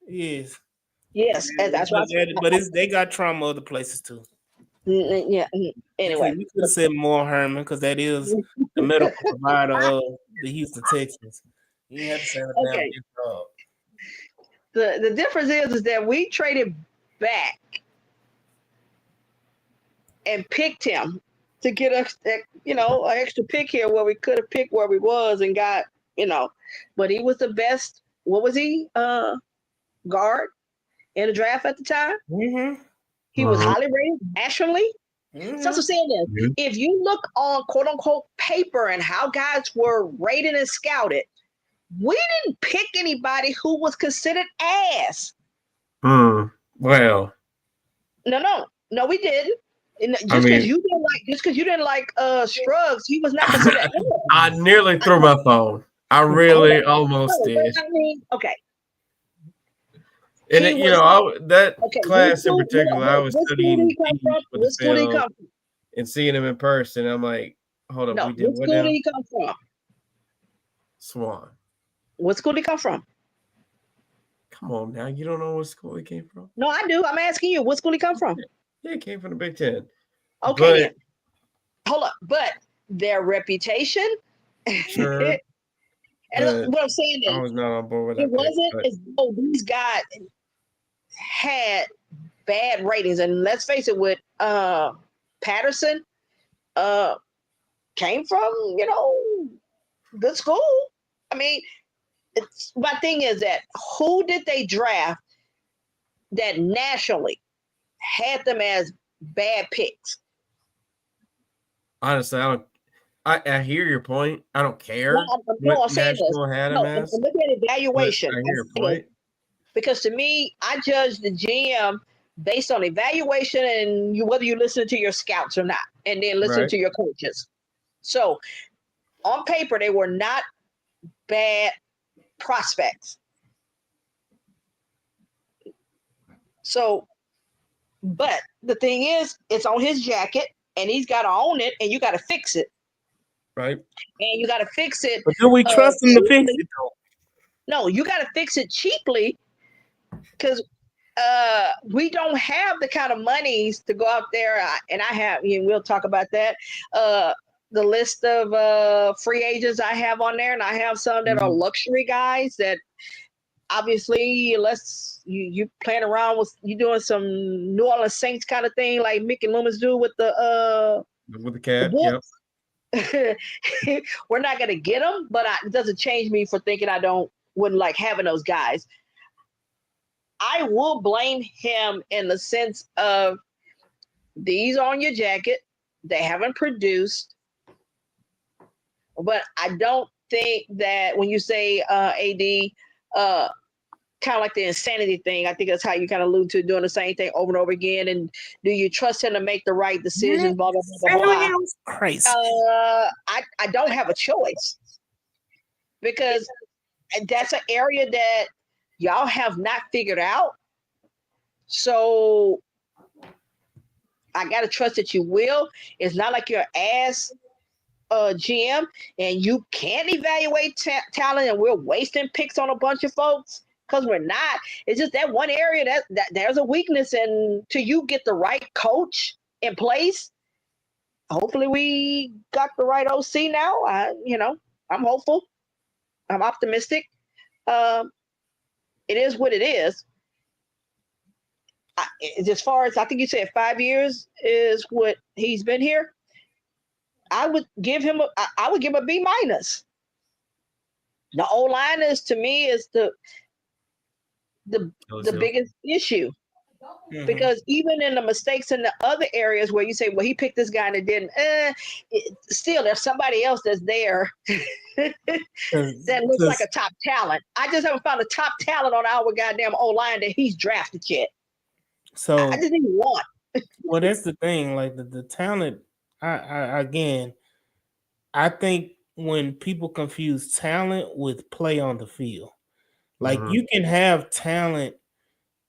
Yes. Yes, that's right. But they got trauma other places too. Yeah. Anyway, we could have said Moore Herman because that is the medical provider of the Houston Texans. You had to say the damn Ben Taub. The difference is that we traded back and picked him to get us, an extra pick here where we could have picked where we was and got, but he was the best. What was he? Guard in the draft at the time. Mm-hmm. He was highly rated nationally. Mm-hmm. So I'm saying this. Mm-hmm. If you look on quote unquote paper and how guys were rated and scouted, we didn't pick anybody who was considered ass. Well. No, we didn't. Just because you didn't like Scruggs, he was not considered ass. I nearly threw my phone. I really almost did. I mean, okay. And that class in particular, I was studying with the film and seeing him in person. I'm like, hold up, we did what school did he come from? Swan. What school did he come from? Come on now, you don't know what school he came from? No, I do. I'm asking you, what school he come from? Yeah, he came from the Big Ten. Okay, then. Hold up, but their reputation. Sure. And what I'm saying is, I was not on board with that. It wasn't as though these guys had bad ratings, and let's face it, with Patterson, came from good school. I mean, my thing is that who did they draft that nationally had them as bad picks? Honestly, I hear your point. I don't care. I'm saying this. Look at evaluation. I hear your point. Because to me, I judge the GM based on evaluation and whether you listen to your scouts or not, and then listen to your coaches. So, on paper, they were not bad prospects. So, but the thing is, it's on his jacket. and he's got to own it, and you got to fix it, Right. and you got to fix it But do we trust him to fix cheaply. it though? No, you got to fix it cheaply because we don't have the kind of monies to go out there. And I have, we'll talk about that. Uh, the list of free agents I have on there, and I have some that are luxury guys that obviously, unless you playing around with you doing some New Orleans Saints kind of thing like Mickey Loomis do with With the the cat. Yep. Bulls, we're not gonna get them. But it doesn't change me for thinking I wouldn't like having those guys. I will blame him in the sense of these on your jacket. They haven't produced, but I don't think that when you say AD, kind of like the insanity thing, I think that's how you kind of allude to doing the same thing over and over again. And do you trust him to make the right decisions? Blah blah blah blah blah. Crazy. I don't have a choice because that's an area that y'all have not figured out. So I gotta trust that you will. It's not like you're ass GM and you can't evaluate talent, and we're wasting picks on a bunch of folks because we're not. It's just that one area that there's a weakness, and till you get the right coach in place, hopefully we got the right OC now. I'm hopeful. I'm optimistic. It is what it is. As far as I think you said 5 years is what he's been here, I would give him a B minus. The O-line is to me is the biggest issue. Because even in the mistakes in the other areas where you say, well, he picked this guy and it didn't, still there's somebody else that's there that looks like a top talent. I just haven't found a top talent on our goddamn O-line that he's drafted yet. So I just need one. Well, that's the thing. Like the talent, I think when people confuse talent with play on the field, like you can have talent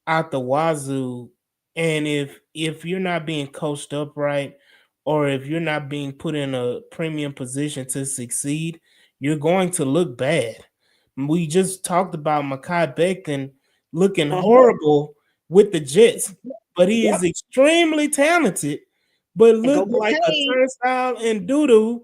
out the wazoo, and if you're not being coached up right, or if you're not being put in a premium position to succeed, you're going to look bad. We just talked about Mekhi Becton looking horrible with the Jets, but he is extremely talented, but looked like a turnstile and doo-doo.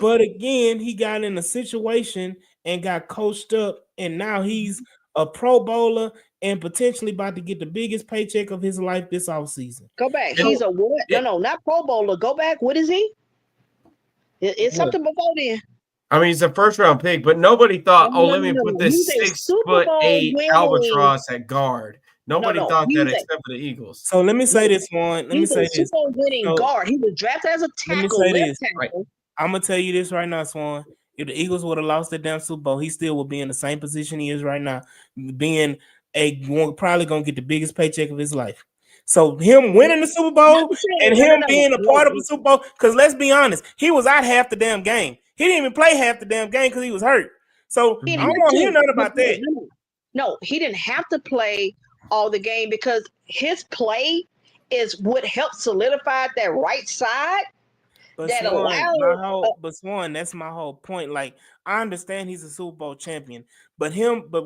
But again, he got in a situation and got coached up, and now he's a Pro Bowler and potentially about to get the biggest paycheck of his life this offseason. Go back. He's a what? No, not Pro Bowler. Go back. What is he? It's something before then. I mean, he's a first-round pick, but nobody thought, let me put this 6'8" albatross at guard. Nobody thought that except for the Eagles. So let me say this one. Let me say this. Super Bowl winning guard. He was drafted as a tackle. Let me say this. Right. I'm gonna tell you this right now, Swan. If the Eagles would have lost that damn Super Bowl, he still would be in the same position he is right now, being probably gonna get the biggest paycheck of his life. So him winning the Super Bowl and him being a part of the Super Bowl, because let's be honest, he was out half the damn game. He didn't even play half the damn game because he was hurt. So I don't want to hear nothing about that. No, he didn't have to play all the game because his play is what helped solidify that right side. But Swan, that's my whole point. Like, I understand he's a Super Bowl champion, but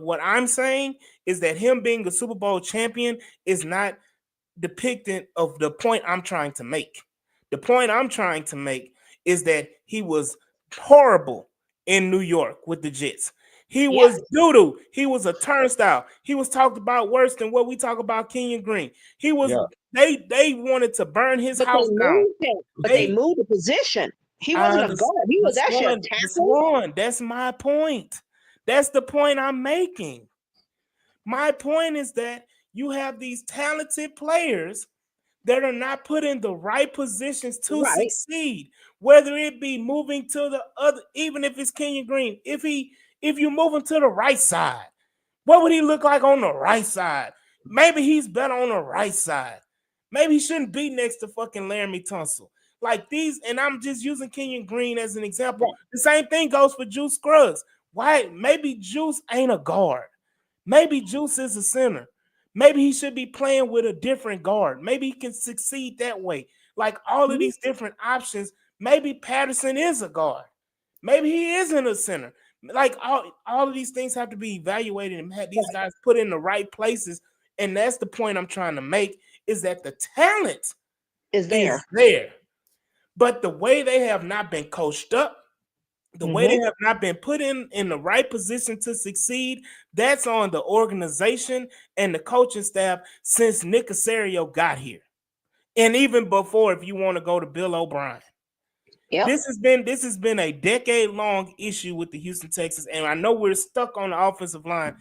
what I'm saying is that him being a Super Bowl champion is not depictant of the point I'm trying to make. The point I'm trying to make is that he was horrible in New York with the Jets. He was doo-doo. He was a turnstile. He was talked about worse than what we talk about Kenyon Green. He was. They wanted to burn his house down. But they moved the position. He wasn't a guard. He was actually a tackle. That's my point. That's the point I'm making. My point is that you have these talented players that are not put in the right positions to succeed. Whether it be moving to the other, even if it's Kenyon Green, if you move him to the right side, what would he look like on the right side? Maybe he's better on the right side. Maybe he shouldn't be next to fucking Laramie Tunsil. Like these, and I'm just using Kenyon Green as an example. The same thing goes for Juice Scruggs. Why? Maybe Juice ain't a guard. Maybe Juice is a center. Maybe he should be playing with a different guard. Maybe he can succeed that way. Like all of these different options. Maybe Patterson is a guard. Maybe he isn't a center. Like all of these things have to be evaluated and have these guys put in the right places. And that's the point I'm trying to make, is that the talent is is there. there. But the way they have not been coached up, the way they have not been put in the right position to succeed, that's on the organization and the coaching staff since Nick Caserio got here. And even before, if you want to go to Bill O'Brien. Yep. This has been a decade-long issue with the Houston Texans, and I know we're stuck on the offensive line.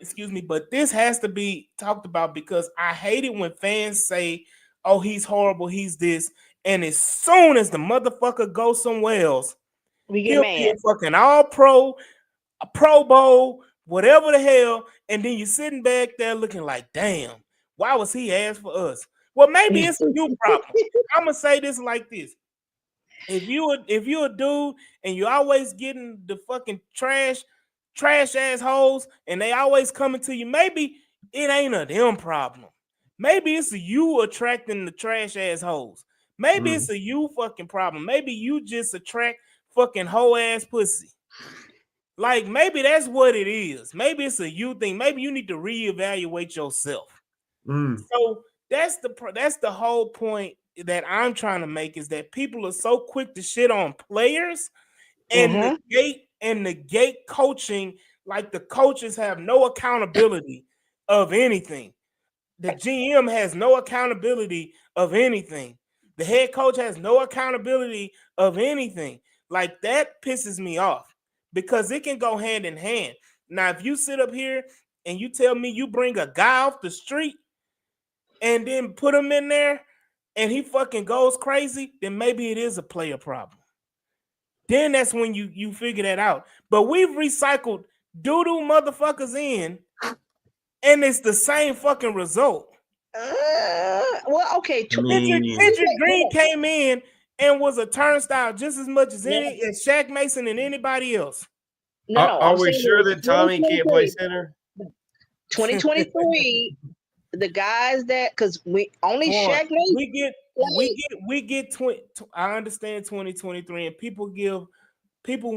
Excuse me, but this has to be talked about because I hate it when fans say, "Oh, he's horrible, he's this," and as soon as the motherfucker goes somewhere else, We get he'll be a mad. fucking all-pro, a Pro Bowl, whatever the hell, and then you're sitting back there looking like, "Damn, why was he asked for us?" Well, maybe it's a you problem. I'm gonna say this like this. If you a dude and you always getting the fucking trash assholes and they always coming to you, maybe it ain't a them problem. Maybe it's a you attracting the trash assholes. Maybe it's a you fucking problem. Maybe you just attract fucking hoe ass pussy. Like maybe that's what it is. Maybe it's a you thing. Maybe you need to reevaluate yourself. So that's the whole point that I'm trying to make, is that people are so quick to shit on players and negate coaching, like the coaches have no accountability of anything. The GM has no accountability of anything. The head coach has no accountability of anything. Like that pisses me off because it can go hand in hand. Now, if you sit up here and you tell me you bring a guy off the street and then put him in there and he fucking goes crazy, then maybe it is a player problem. Then that's when you figure that out. But we've recycled doo-doo motherfuckers in, and it's the same fucking result. Well, okay. Kendrick Green came in and was a turnstile just as much as as Shaq Mason and anybody else. No, Are I'm we saying sure that Tommy can't play 2023. center? 2023, the guys that, because we only Shaq Mason. we get 20. I understand 2023, and people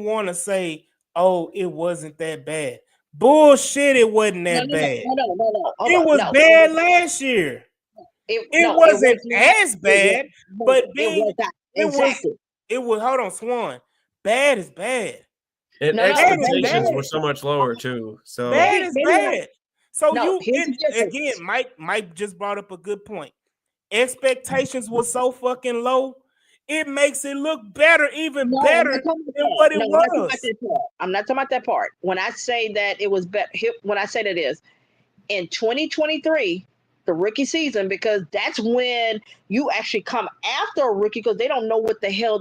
want to say, "Oh, it wasn't that bad." Bullshit! It wasn't that bad. No. It was bad last year. It wasn't as bad, but then it was. Hold on, Swan. Bad is bad. And expectations were so much lower too. So bad is bad. So again, Mike just brought up a good point. Expectations were so fucking low, it makes it look better, even better than what it was. I'm not talking about that part. When I say that it was better, when I say that is in 2023, the rookie season, because that's when you actually come after a rookie because they don't know what the hell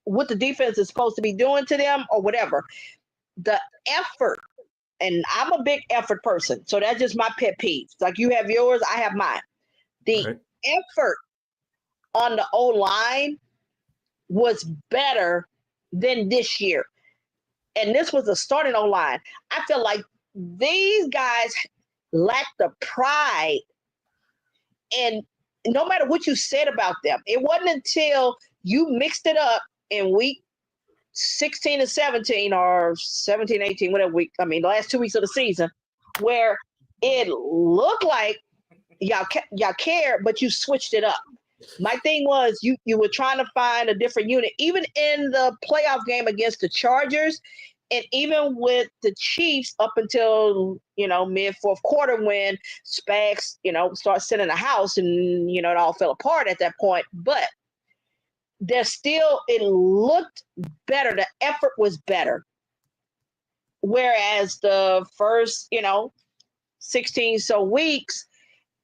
what the defense is supposed to be doing to them or whatever. The effort, and I'm a big effort person, so that's just my pet peeves. Like you have yours, I have mine. The effort on the O-line was better than this year. And this was a starting O-line. I feel like these guys lack the pride. And no matter what you said about them, it wasn't until you mixed it up in week 16 and 17 or 17, 18, whatever week, the last 2 weeks of the season, where it looked like y'all cared, but you switched it up. My thing was you were trying to find a different unit, even in the playoff game against the Chargers, and even with the Chiefs up until mid fourth quarter when Spags started sitting in the house and it all fell apart at that point. But it looked better. The effort was better. Whereas the first 16 so weeks,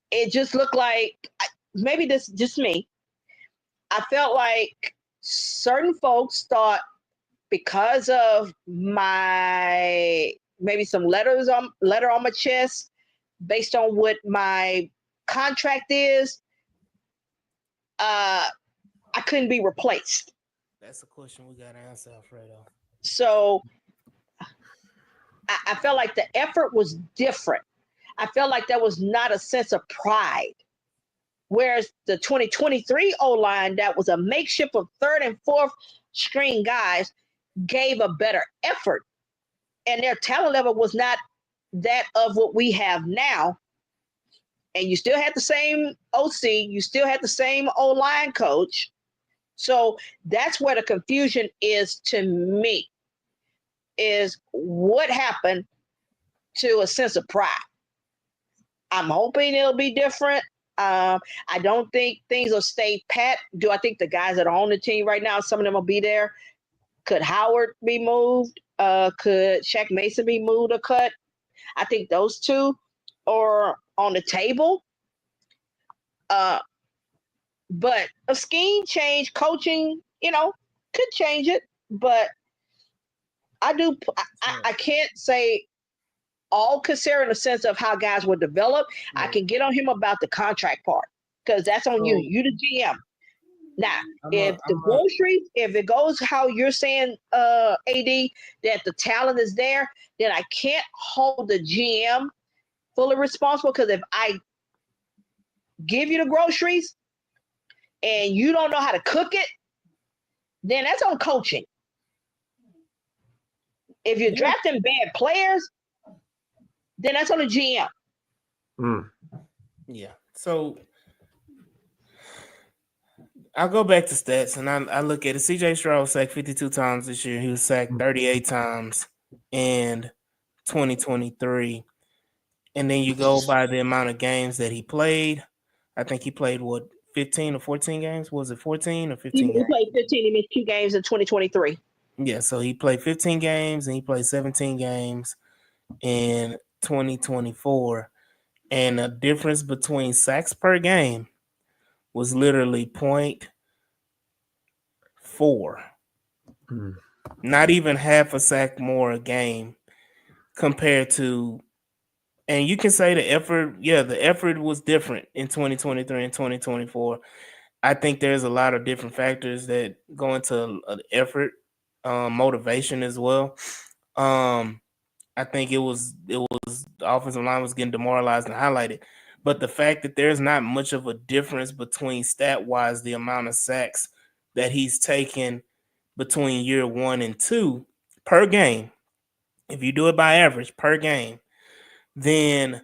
it just looked like, maybe this just me, I felt like certain folks thought because of my maybe some letter on my chest based on what my contract is, I couldn't be replaced. That's a question we got to answer, Alfredo. So I felt like the effort was different. I felt like there was not a sense of pride. Whereas the 2023 O-line, that was a makeshift of third and fourth string guys, gave a better effort. And their talent level was not that of what we have now. And you still had the same OC, you still had the same O-line coach. So that's where the confusion is to me, is what happened to a sense of pride. I'm hoping it'll be different. I don't think things will stay pat. Do I think the guys that are on the team right now, some of them will be there? Could Howard be moved? Could Shaq Mason be moved or cut? I think those two are on the table. But a scheme change, coaching, could change it. But I can't say all consider in the sense of how guys were developed. Yeah. I can get on him about the contract part because that's on you. You the GM. Now, if it goes how you're saying, AD, that the talent is there, then I can't hold the GM fully responsible, because if I give you the groceries and you don't know how to cook it, then that's on coaching. If you're drafting bad players, then that's on the GM. Yeah. So I'll go back to stats, and I look at it. CJ Stroud was sacked 52 times this year. He was sacked 38 times in 2023. And then you go by the amount of games that he played. I think he played, 15 or 14 games? Was it 14 or 15 He played 15. He missed 2 games in 2023. Yeah, so he played 15 games, and he played 17 games in 2024. And the difference between sacks per game was literally 0.4. Not even half a sack more a game compared to, and you can say the effort was different in 2023 and 2024. I think there's a lot of different factors that go into effort, motivation as well. I think it was the offensive line was getting demoralized and highlighted. But the fact that there's not much of a difference between stat-wise the amount of sacks that he's taken between year 1 and 2 per game, if you do it by average per game, then,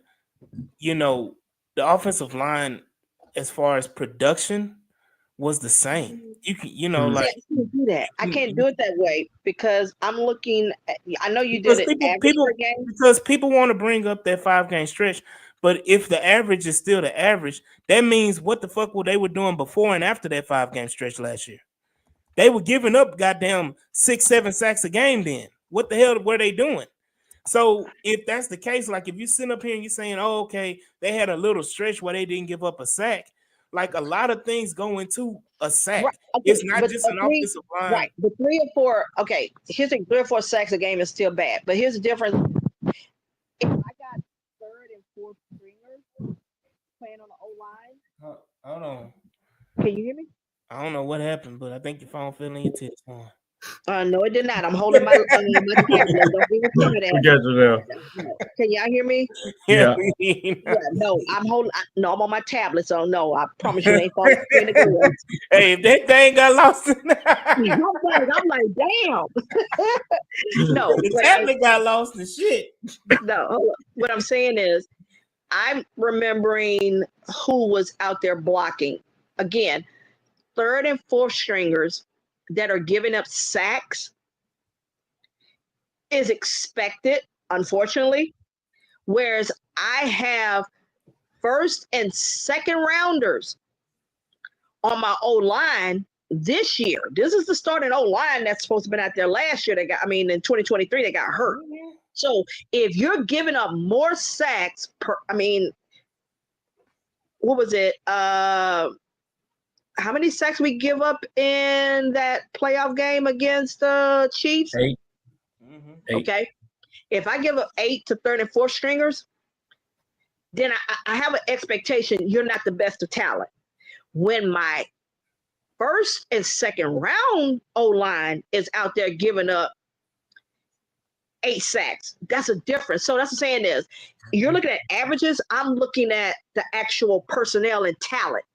the offensive line, as far as production, was the same. You can, I can't do that. I can't do it that way, because I'm looking at, I know you did it average per game. Because people want to bring up that 5-game stretch, but if the average is still the average, that means what the fuck were they were doing before and after that 5-game stretch last year? They were giving up goddamn 6-7 sacks a game then. What the hell were they doing? So if that's the case, like if you sit up here and you're saying, oh, okay, they had a little stretch where they didn't give up a sack, like a lot of things go into a sack. Right. Okay, it's not just an offensive line. Right. But 3 or 4, okay, here's 3 or 4 sacks a game is still bad. But here's the difference. If I got third and fourth stringers playing on the O-line. Hold on. Can you hear me? I don't know what happened, but I think your phone fell in your tits. No, it did not. I'm holding my tablet. Don't be recording that. We got you now. Can y'all hear me? Yeah. No, I'm on my tablet, so no, I promise you, it ain't falling in the ground. Hey, if that thing got lost in I'm like, damn. No, the tablet got lost in shit. No, what I'm saying is, I'm remembering who was out there blocking. Again, third and fourth stringers that are giving up sacks is expected, unfortunately. Whereas I have first and second rounders on my O-line this year. This is the starting O-line that's supposed to have been out there last year. In 2023, they got hurt. So if you're giving up more sacks what was it? How many sacks we give up in that playoff game against the Chiefs? 8. Okay. If I give up 8 to third and fourth stringers, then I have an expectation you're not the best of talent. When my first and second round O-line is out there giving up 8 sacks, that's a difference. So that's what I'm saying is, you're looking at averages. I'm looking at the actual personnel and talent.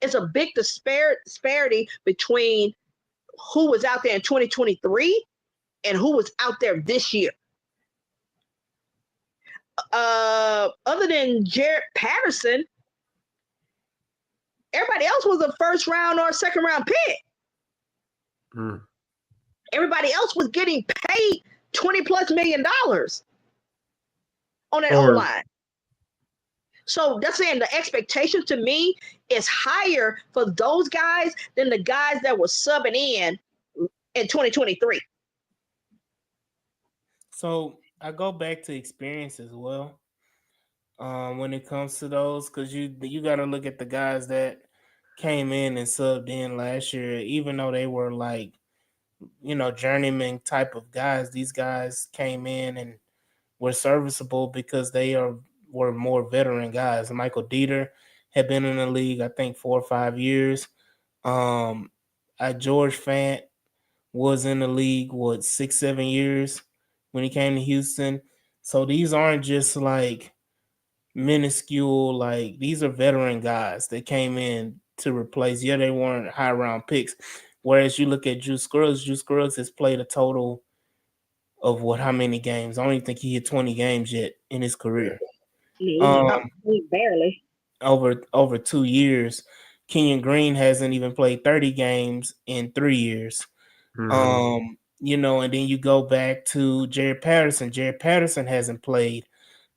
it's a big disparity between who was out there in 2023 and who was out there this year. Other than Jared Patterson, everybody else was a first round or second round pick. Mm. Everybody else was getting paid $20+ million on that O Or line. So that's saying the expectation to me is higher for those guys than the guys that were subbing in 2023. So I go back to experience as well. When it comes to those, because you got to look at the guys that came in and subbed in last year, even though they were like journeyman type of guys. These guys came in and were serviceable because were more veteran guys. Michael Dieter had been in the league, I think, 4 or 5 years. Um, George Fant was in the league, 6, 7 years when he came to Houston. So these aren't just like minuscule, like these are veteran guys that came in to replace. Yeah, they weren't high round picks. Whereas you look at Drew Scruggs has played a total of how many games? I don't even think he hit 20 games yet in his career. Um, Barely. over 2 years. Kenyon Green hasn't even played 30 games in 3 years. And then you go back to Jared Patterson. Jared Patterson hasn't played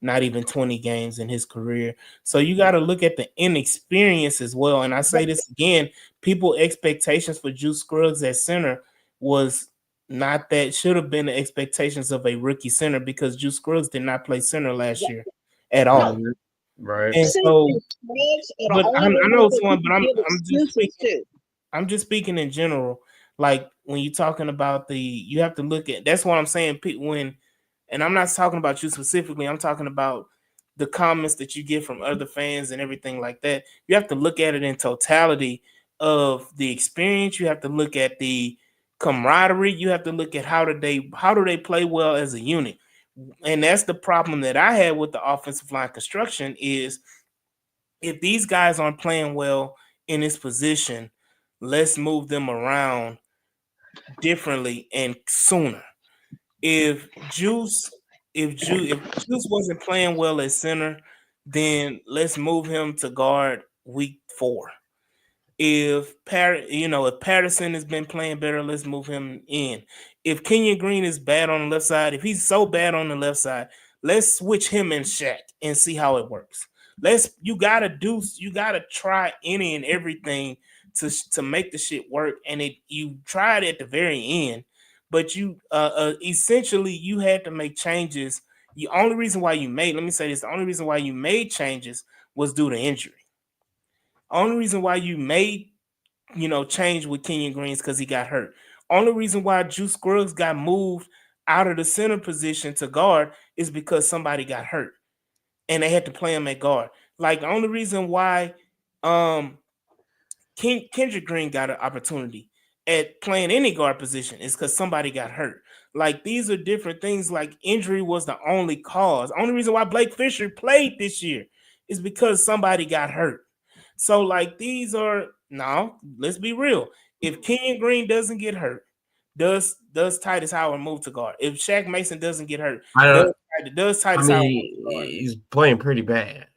not even 20 games in his career. So you got to look at the inexperience as well. And I say this again, people expectations for Juice Scruggs at center was not that should have been the expectations of a rookie center because Juice Scruggs did not play center last year at all. No, right. And so, Scrubs are the but only I ones know that you someone, but can give I'm just excuses speaking. to. I'm just speaking in general. Like when you're talking about you have to look at. That's what I'm saying. And I'm not talking about you specifically. I'm talking about the comments that you get from other fans and everything like that. You have to look at it in totality of the experience. You have to look at the camaraderie. You have to look at how do they play well as a unit. And that's the problem that I had with the offensive line construction is if these guys aren't playing well in this position, let's move them around differently and sooner. If Juice, if Juice wasn't playing well at center, then let's move him to guard week 4. If Patterson has been playing better, let's move him in. If Kenyon Green is bad on the left side, if he's so bad on the left side, let's switch him and Shaq and see how it works. You gotta try any and everything to make the shit work. And you tried at the very end, but you essentially you had to make changes. The only reason why you made, let me say this, the only reason why you made changes was due to injury. Only reason why you made change with Kenyon Greens because he got hurt. Only reason why Juice Scruggs got moved out of the center position to guard is because somebody got hurt and they had to play him at guard. Like the only reason why um Kendrick Green got an opportunity at playing any guard position is because somebody got hurt. Like these are different things. Like injury was the only cause. Only reason why Blake Fisher played this year is because somebody got hurt. So like these are now. Let's be real. If Kenyon Green doesn't get hurt, does Titus Howard move to guard? If Shaq Mason doesn't get hurt, I don't. does I Titus Howard move mean, to guard? he's playing pretty bad,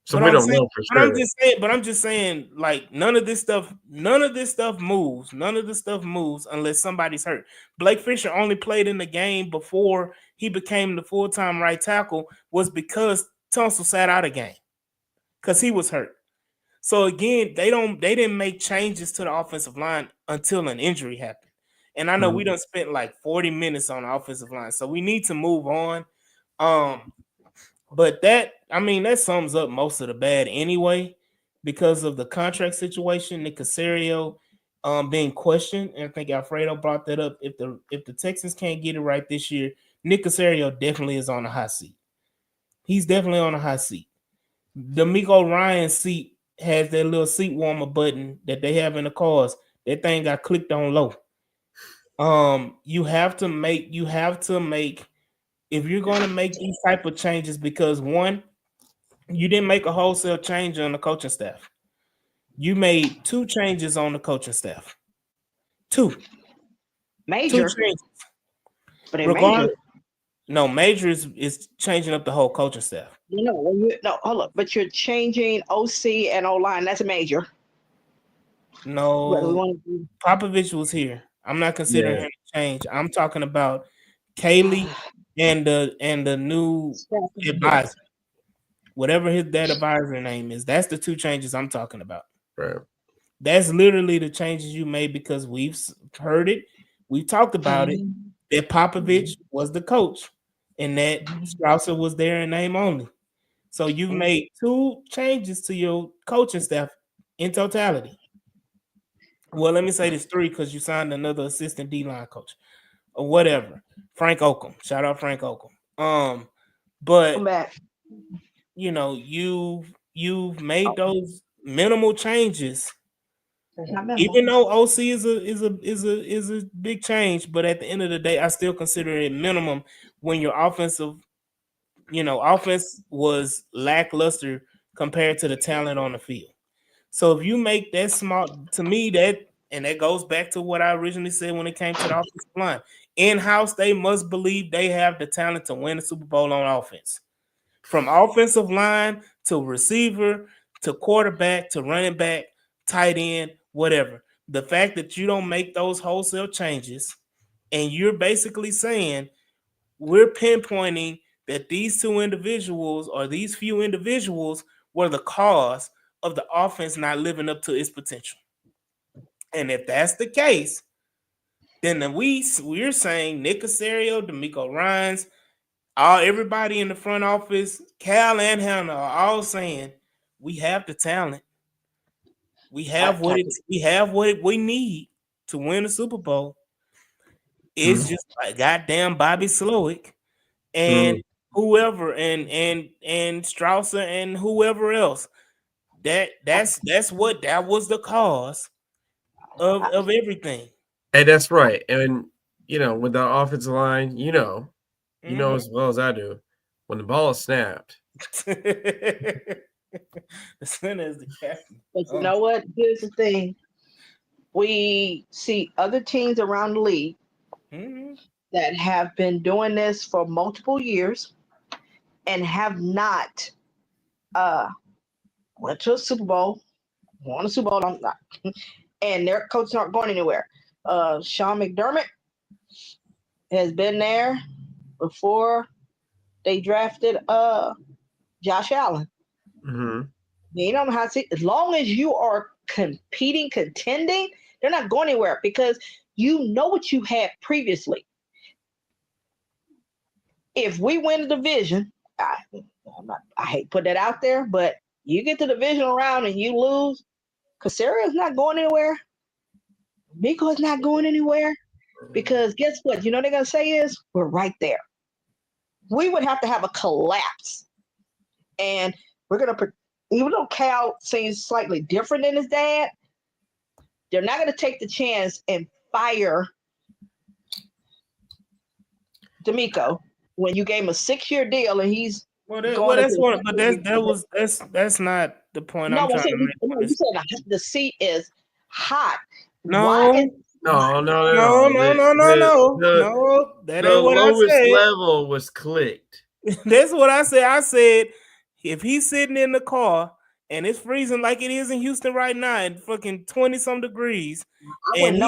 so But we I'm don't saying, know for sure. but I'm just saying, like none of this stuff moves. None of this stuff moves unless somebody's hurt. Blake Fisher only played in the game before he became the full-time right tackle was because Tunsil sat out a game because he was hurt. So again, they didn't make changes to the offensive line until an injury happened. And I know we done spent like 40 minutes on the offensive line, so we need to move on. But that sums up most of the bad anyway, because of the contract situation, Nick Casario being questioned. And I think Alfredo brought that up. If the Texans can't get it right this year, Nick Casario definitely is on the hot seat. He's definitely on the hot seat. The Miko Ryan seat has that little seat warmer button that they have in the cars. That thing got clicked on low. You have to make if you're going to make these type of changes, because one, you didn't make a wholesale change on the coaching staff. You made 2 changes on the coaching staff. Two Major, changes. but they're major. Regardless, no, major is changing up the whole coaching staff. No, hold up. But you're changing OC and O line. That's a major. Whether we No, want to Popovich was here. I'm not considering Yeah. him to change. I'm talking about Kaylee and the new advisor, whatever that advisor name is. That's the 2 changes I'm talking about. Right. That's literally the changes you made because we've heard it. We talked about it. That Popovich was the coach and that Strausser was there in name only. So you've made 2 changes to your coaching staff in totality. Well, let me say this 3 because you signed another assistant D-line coach or whatever. Frank Oakham. Shout out Frank Oakham. But come back. you know, you've made those minimal changes. That's not minimal. Even though OC is a big change, but at the end of the day, I still consider it minimum when your offense was lackluster compared to the talent on the field. So if you make that small, to me, that goes back to what I originally said when it came to the offensive line. In-house, they must believe they have the talent to win the Super Bowl on offense. From offensive line to receiver to quarterback to running back, tight end, whatever. The fact that you don't make those wholesale changes and you're basically saying we're pinpointing that these 2 individuals or these few individuals were the cause of the offense not living up to its potential. And if that's the case, then we're saying Nick Casario, D'Amico Ryans, everybody in the front office, Cal and Hannah are all saying we have the talent. We have what we need to win the Super Bowl. It's just like goddamn Bobby Slowick and whoever and Strausser and whoever else. That was the cause of everything. Hey, that's right. And with the offensive line, you know as well as I do, when the ball is snapped. The center is the captain. But you know what? Here's the thing. We see other teams around the league that have been doing this for multiple years and have not went to a Super Bowl, won a Super Bowl, and their coaches aren't going anywhere. Sean McDermott has been there before they drafted Josh Allen. You don't know how to see. As long as you are competing, contending, they're not going anywhere because you know what you had previously. If we win the division, I hate put that out there, but you get the divisional round and you lose, Casario's not going anywhere. Nico's not going anywhere because guess what? You know what they're gonna say is we're right there. We would have to have a collapse, and we're gonna. Even though Cal seems slightly different than his dad, they're not going to take the chance and fire D'Amico when you gave him a 6-year deal and he's that's not the point I'm trying to make. No, you said the seat is hot. No. No. That the ain't what I lowest said. level was clicked. That's what I said. I said if he's sitting in the car and it's freezing like it is in Houston right now at fucking 20-some degrees, and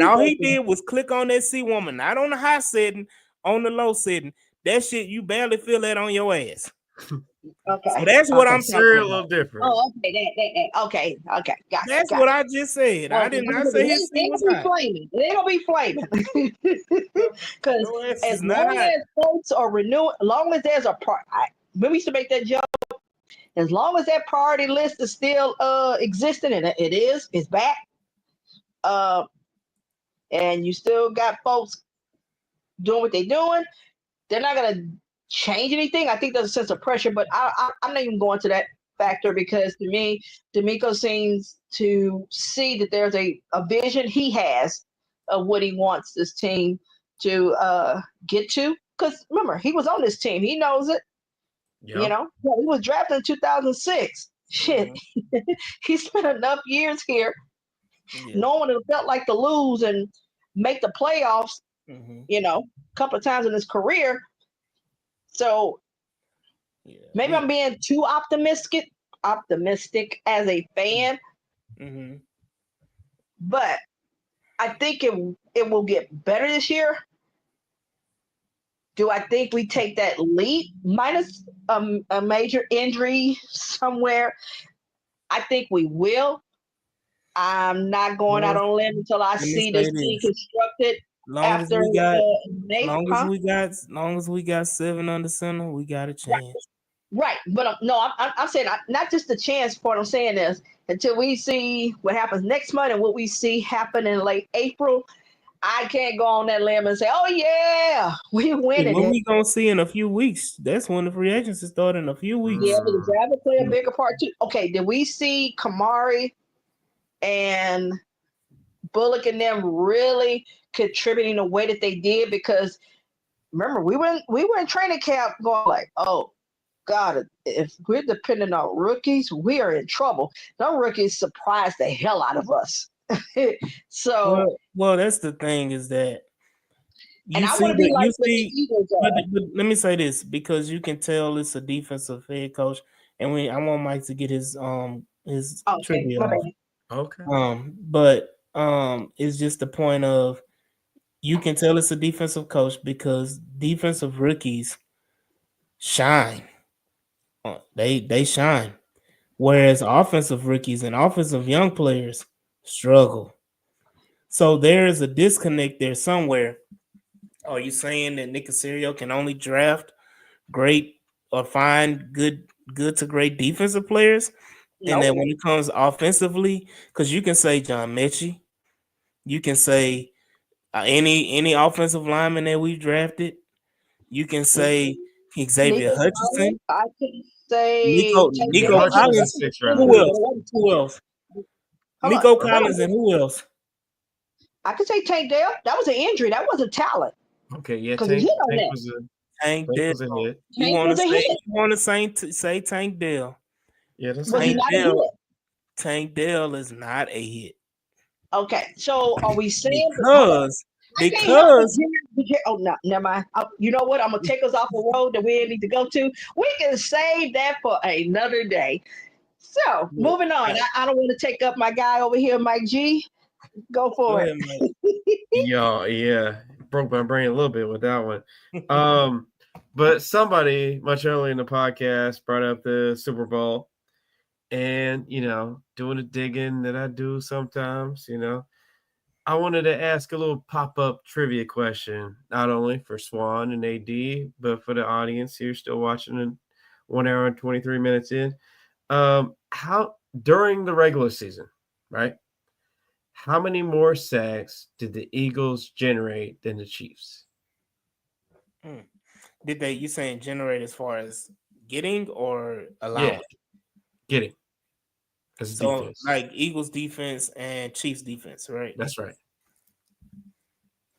all he did was click on that seat woman, not on the high setting, on the low setting. That shit, you barely feel that on your ass. Okay. So that's what I'm saying. A little different. Oh, okay. Gotcha. That's what I just said. I did not say his seat was hot. It ain't gonna be flaming. Because as long as folks are renewing, as long as there's a part, we used to make that joke. As long as that priority list is still existing, and it's back. And you still got folks doing what they're doing, they're not gonna change anything. I think there's a sense of pressure, but I'm not even going to that factor because to me, D'Amico seems to see that there's a vision he has of what he wants this team to get to. Because remember, he was on this team. He knows it. Yep. He was drafted in 2006. Shit, he spent enough years here Yeah. knowing what it felt like to lose and make the playoffs, Hmm. a couple of times in his career. So Yeah. maybe I'm being too optimistic as a fan, Hmm. but I think it will get better this year. Do I think we take that leap minus a major injury somewhere? I think we will. I'm not going out Well, on a limb until I let me see say this team this: constructed long as after we got, May. Huh? long as we got seven under center, we got a chance. Right, but no, I'm saying not just the chance part. I'm saying is until we see what happens next month and what we see happen in late April, I can't go on that limb and say, "Oh yeah, we Hey, winning what it." we gonna see in a few weeks? That's when the free agency start in a few Yeah, weeks. but the draft will play a bigger part too. Okay, did we see Kamari and Bullock and them really contributing the way that they did? Because remember, we were in training camp going like, "Oh God, if we're depending on rookies, we are in trouble." Those rookies surprised the hell out of us. So, Well, that's the thing is that and I want to be like you what the see, Eagles are. but let me say this because you can tell it's a defensive head coach, and I want Mike to get his Oh, okay, trivia my bad. off. Okay. But it's just the point of you can tell it's a defensive coach because defensive rookies shine. They shine, whereas offensive rookies and offensive young players struggle. So there is a disconnect there somewhere. Are you saying that Nick Casario can only draft great or find good to great defensive players, and Nope. then when it comes offensively, because you can say John Mechie, you can say any offensive lineman that we've drafted, you can say Xavier Nico Collins, Hutchinson, I can say Nico Tank Yeah, Nico Dell. Hutchinson was Collins. a sixth Wait a round Who pick. minute, else? Who else? hold on, Nico hold Collins on. and who else? I can say Tank Dell. That was an injury. That wasn't talent Okay, yeah, because he hit on Tank that. was a Tank Tank Dell. was a hit. You Tank want to was a say hit. say Tank Dell? Yeah, that's a Was he Tank hit. not a Dell. hit? Tank Dell is not a hit Okay, so are we saying? Hold on. because I can't help but because oh no, never mind. You know what? I'm gonna take us off a road that we need to go to. We can save that for another day. So look, moving on. I don't want to take up my guy over here, Mike G. Go go for it. ahead, Mike. Yeah, broke my brain a little bit with that one. But somebody much earlier in the podcast brought up the Super Bowl, and doing the digging that I do sometimes. I wanted to ask a little pop-up trivia question, not only for Swan and AD, but for the audience here still watching in 1 hour and 23 minutes in. How during the regular season, right? How many more sacks did the Eagles generate than the Chiefs? Hmm. Did they? You saying generate as far as getting or Yeah, allowing? get it. As a So defense. like Eagles defense and Chiefs defense, right? That's right.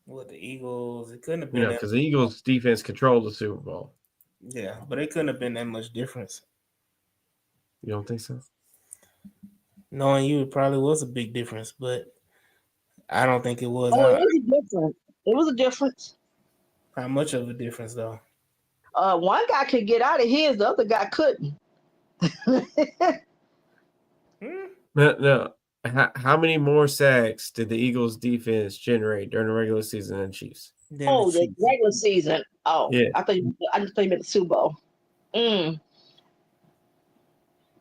With the Eagles, it couldn't have been that. Because the Eagles defense controlled the Super Bowl. Yeah, but it couldn't have been that much difference. You don't think so? Knowing you, it probably was a big difference, but I don't think it was. Oh, it was a difference. It was a difference. How much of a difference though? One guy could get out of his, the other guy couldn't. Hmm? No. How many more sacks did the Eagles defense generate during the regular season than Chiefs? Then the Oh, the Chiefs. regular season. Oh, Yeah. I just thought you meant the Super Bowl. Mm,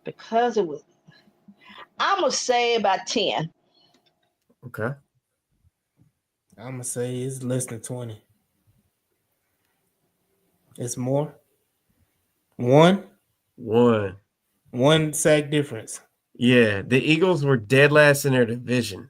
because it was. I'm gonna say about 10. Okay. I'm gonna say it's less than 20. It's more. One, One. one sack difference. Yeah. The Eagles were dead last in their division.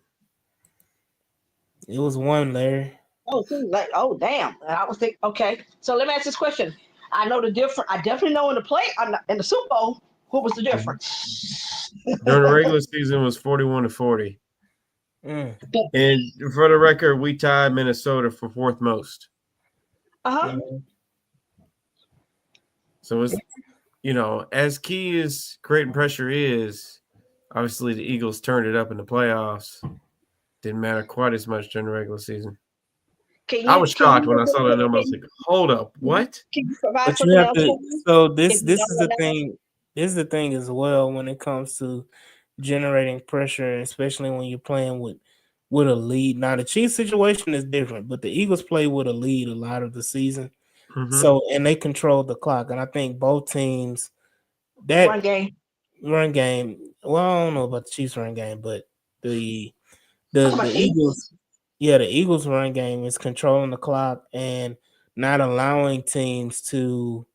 It was one, Larry. Oh, see, like, oh, damn. And I was thinking, okay. So let me ask this question. I know the difference. I definitely know in the Super Bowl, what was the Mhm. difference? During the regular season was 41-40. Mm. But, And for the record, we tied Minnesota for fourth most. uh-huh. Mm. So it's as key as creating pressure is, obviously the Eagles turned it up in the playoffs. Didn't matter quite as much during the regular season. I was Can shocked you when I saw that number. I was like, hold up, what? can you provide But you something have else to. for me? So If you this don't is the know that, thing. This is the thing as well when it comes to generating pressure, especially when you're playing with a lead. Now the Chiefs situation is different, but the Eagles play with a lead a lot of the season. Mm-hmm. So and they control the clock, and I think both teams run that game. run game. Well, I don't know about the Chiefs run game, but the I'm the talking the about the Eagles, Eagles. yeah, the Eagles run game is controlling the clock and not allowing teams to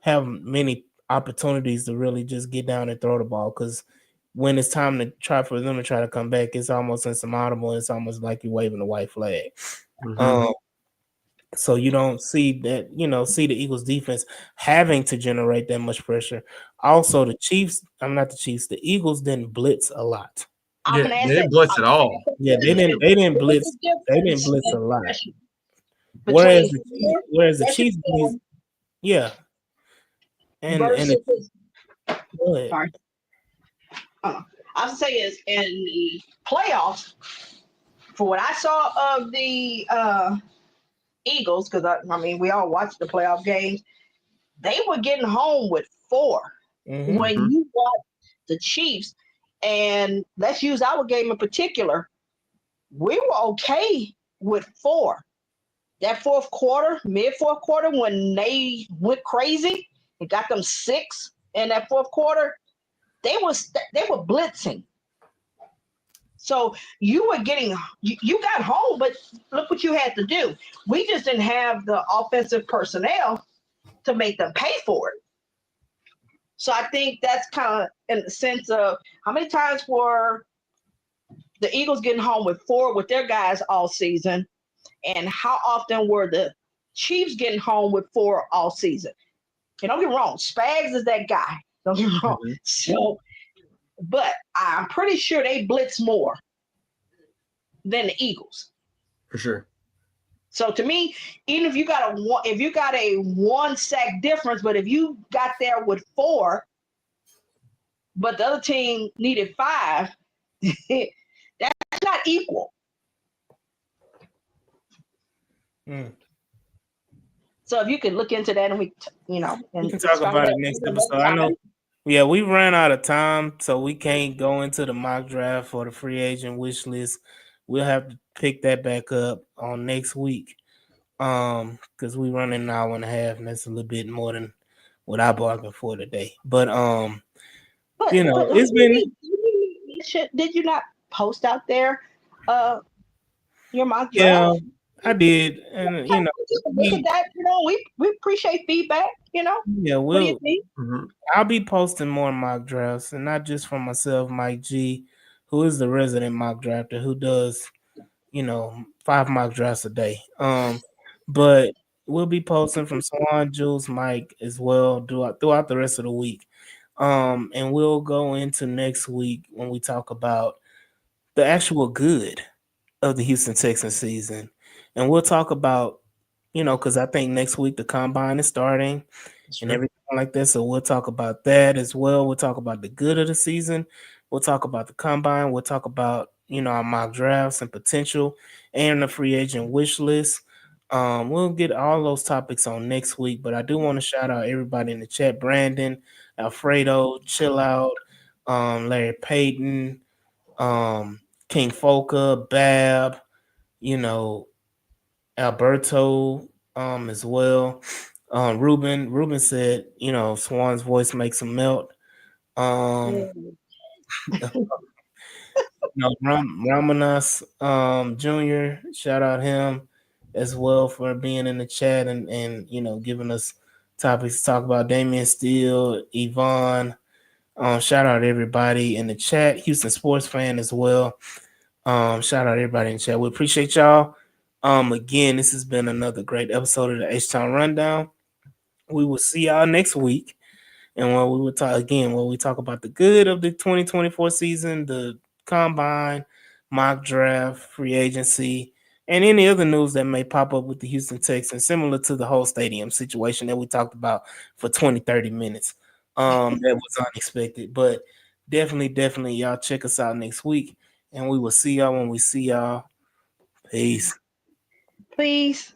have many opportunities to really just get down and throw the ball because when it's time to try for them to try to come back, it's almost insurmountable. It's almost like you're waving a white flag. Mm-hmm. Um, so you don't see that, see the Eagles defense having to generate that much pressure. Also, the Chiefs, I'm not the Chiefs, the Eagles didn't blitz a lot. I'm Yeah, gonna they ask that. didn't blitz I'm at gonna all. ask that Yeah, they question didn't too. they didn't What's the blitz they didn't difference blitz a in lot. pressure Whereas between the Chiefs, four whereas the pressure Chiefs blitz, team yeah, and it's versus? good. Sorry, I'll say is in the playoffs. For what I saw of the Eagles, because I mean we all watched the playoff games, they were getting home with four. Mm-hmm. When Mm-hmm. you watch the Chiefs, and let's use our game in particular, we were okay with four. That fourth quarter, mid fourth quarter, when they went crazy and got them six in that fourth quarter, they were blitzing. So you were getting you got home, but look what you had to do. We just didn't have the offensive personnel to make them pay for it. So I think that's kind of in the sense of how many times were the Eagles getting home with four with their guys all season, and how often were the Chiefs getting home with four all season? And don't get me wrong, Spags is that guy. Don't get me wrong. Mm-hmm. So, but I'm pretty sure they blitz more than the Eagles. For sure. So to me, even if you got a one sack difference, but if you got there with four, but the other team needed five, that's not equal. Mm. So if you could look into that and We and can talk expound about that it next another episode. I know. time. Yeah, we ran out of time, so we can't go into the mock draft or the free agent wish list. We'll have to pick that back up on next week. Because we run an hour and a half, and that's a little bit more than what I bargained for today. But But it's been did you not post out there uh your mock yeah, draft? I did, and Just look at we that. We appreciate feedback. yeah, What do you we'll think? Mm-hmm. I'll be posting more mock drafts, and not just for myself, Mike G, who is the resident mock drafter, who does 5 mock drafts a day. But we'll be posting from Swan, Jules, Mike as well throughout the rest of the week. And we'll go into next week when we talk about the actual good of the Houston Texans season, and we'll talk about because I think next week the combine is starting That's and true. everything like that. So we'll talk about that as well. We'll talk about the good of the season. We'll talk about the combine. We'll talk about our mock drafts and potential and the free agent wish list. We'll get all those topics on next week. But I do want to shout out everybody in the chat: Brandon, Alfredo, Chill Out, Larry Payton, King Folka, Bab, you know, Alberto, as well. Ruben said, Swan's voice makes him melt. Um, Ramanas Jr. Shout out him as well for being in the chat and giving us topics to talk about. Damian Steele, Yvonne. Shout out everybody in the chat. Houston sports fan as well. Shout out everybody in the chat. We appreciate y'all. Again, this has been another great episode of the H Town Rundown. We will see y'all next week. And when we will talk again, when we talk about the good of the 2024 season, the combine, mock draft, free agency, and any other news that may pop up with the Houston Texans, similar to the whole stadium situation that we talked about for 20, 30 minutes. That was unexpected. But definitely, y'all check us out next week, and we will see y'all when we see y'all. Peace. Please.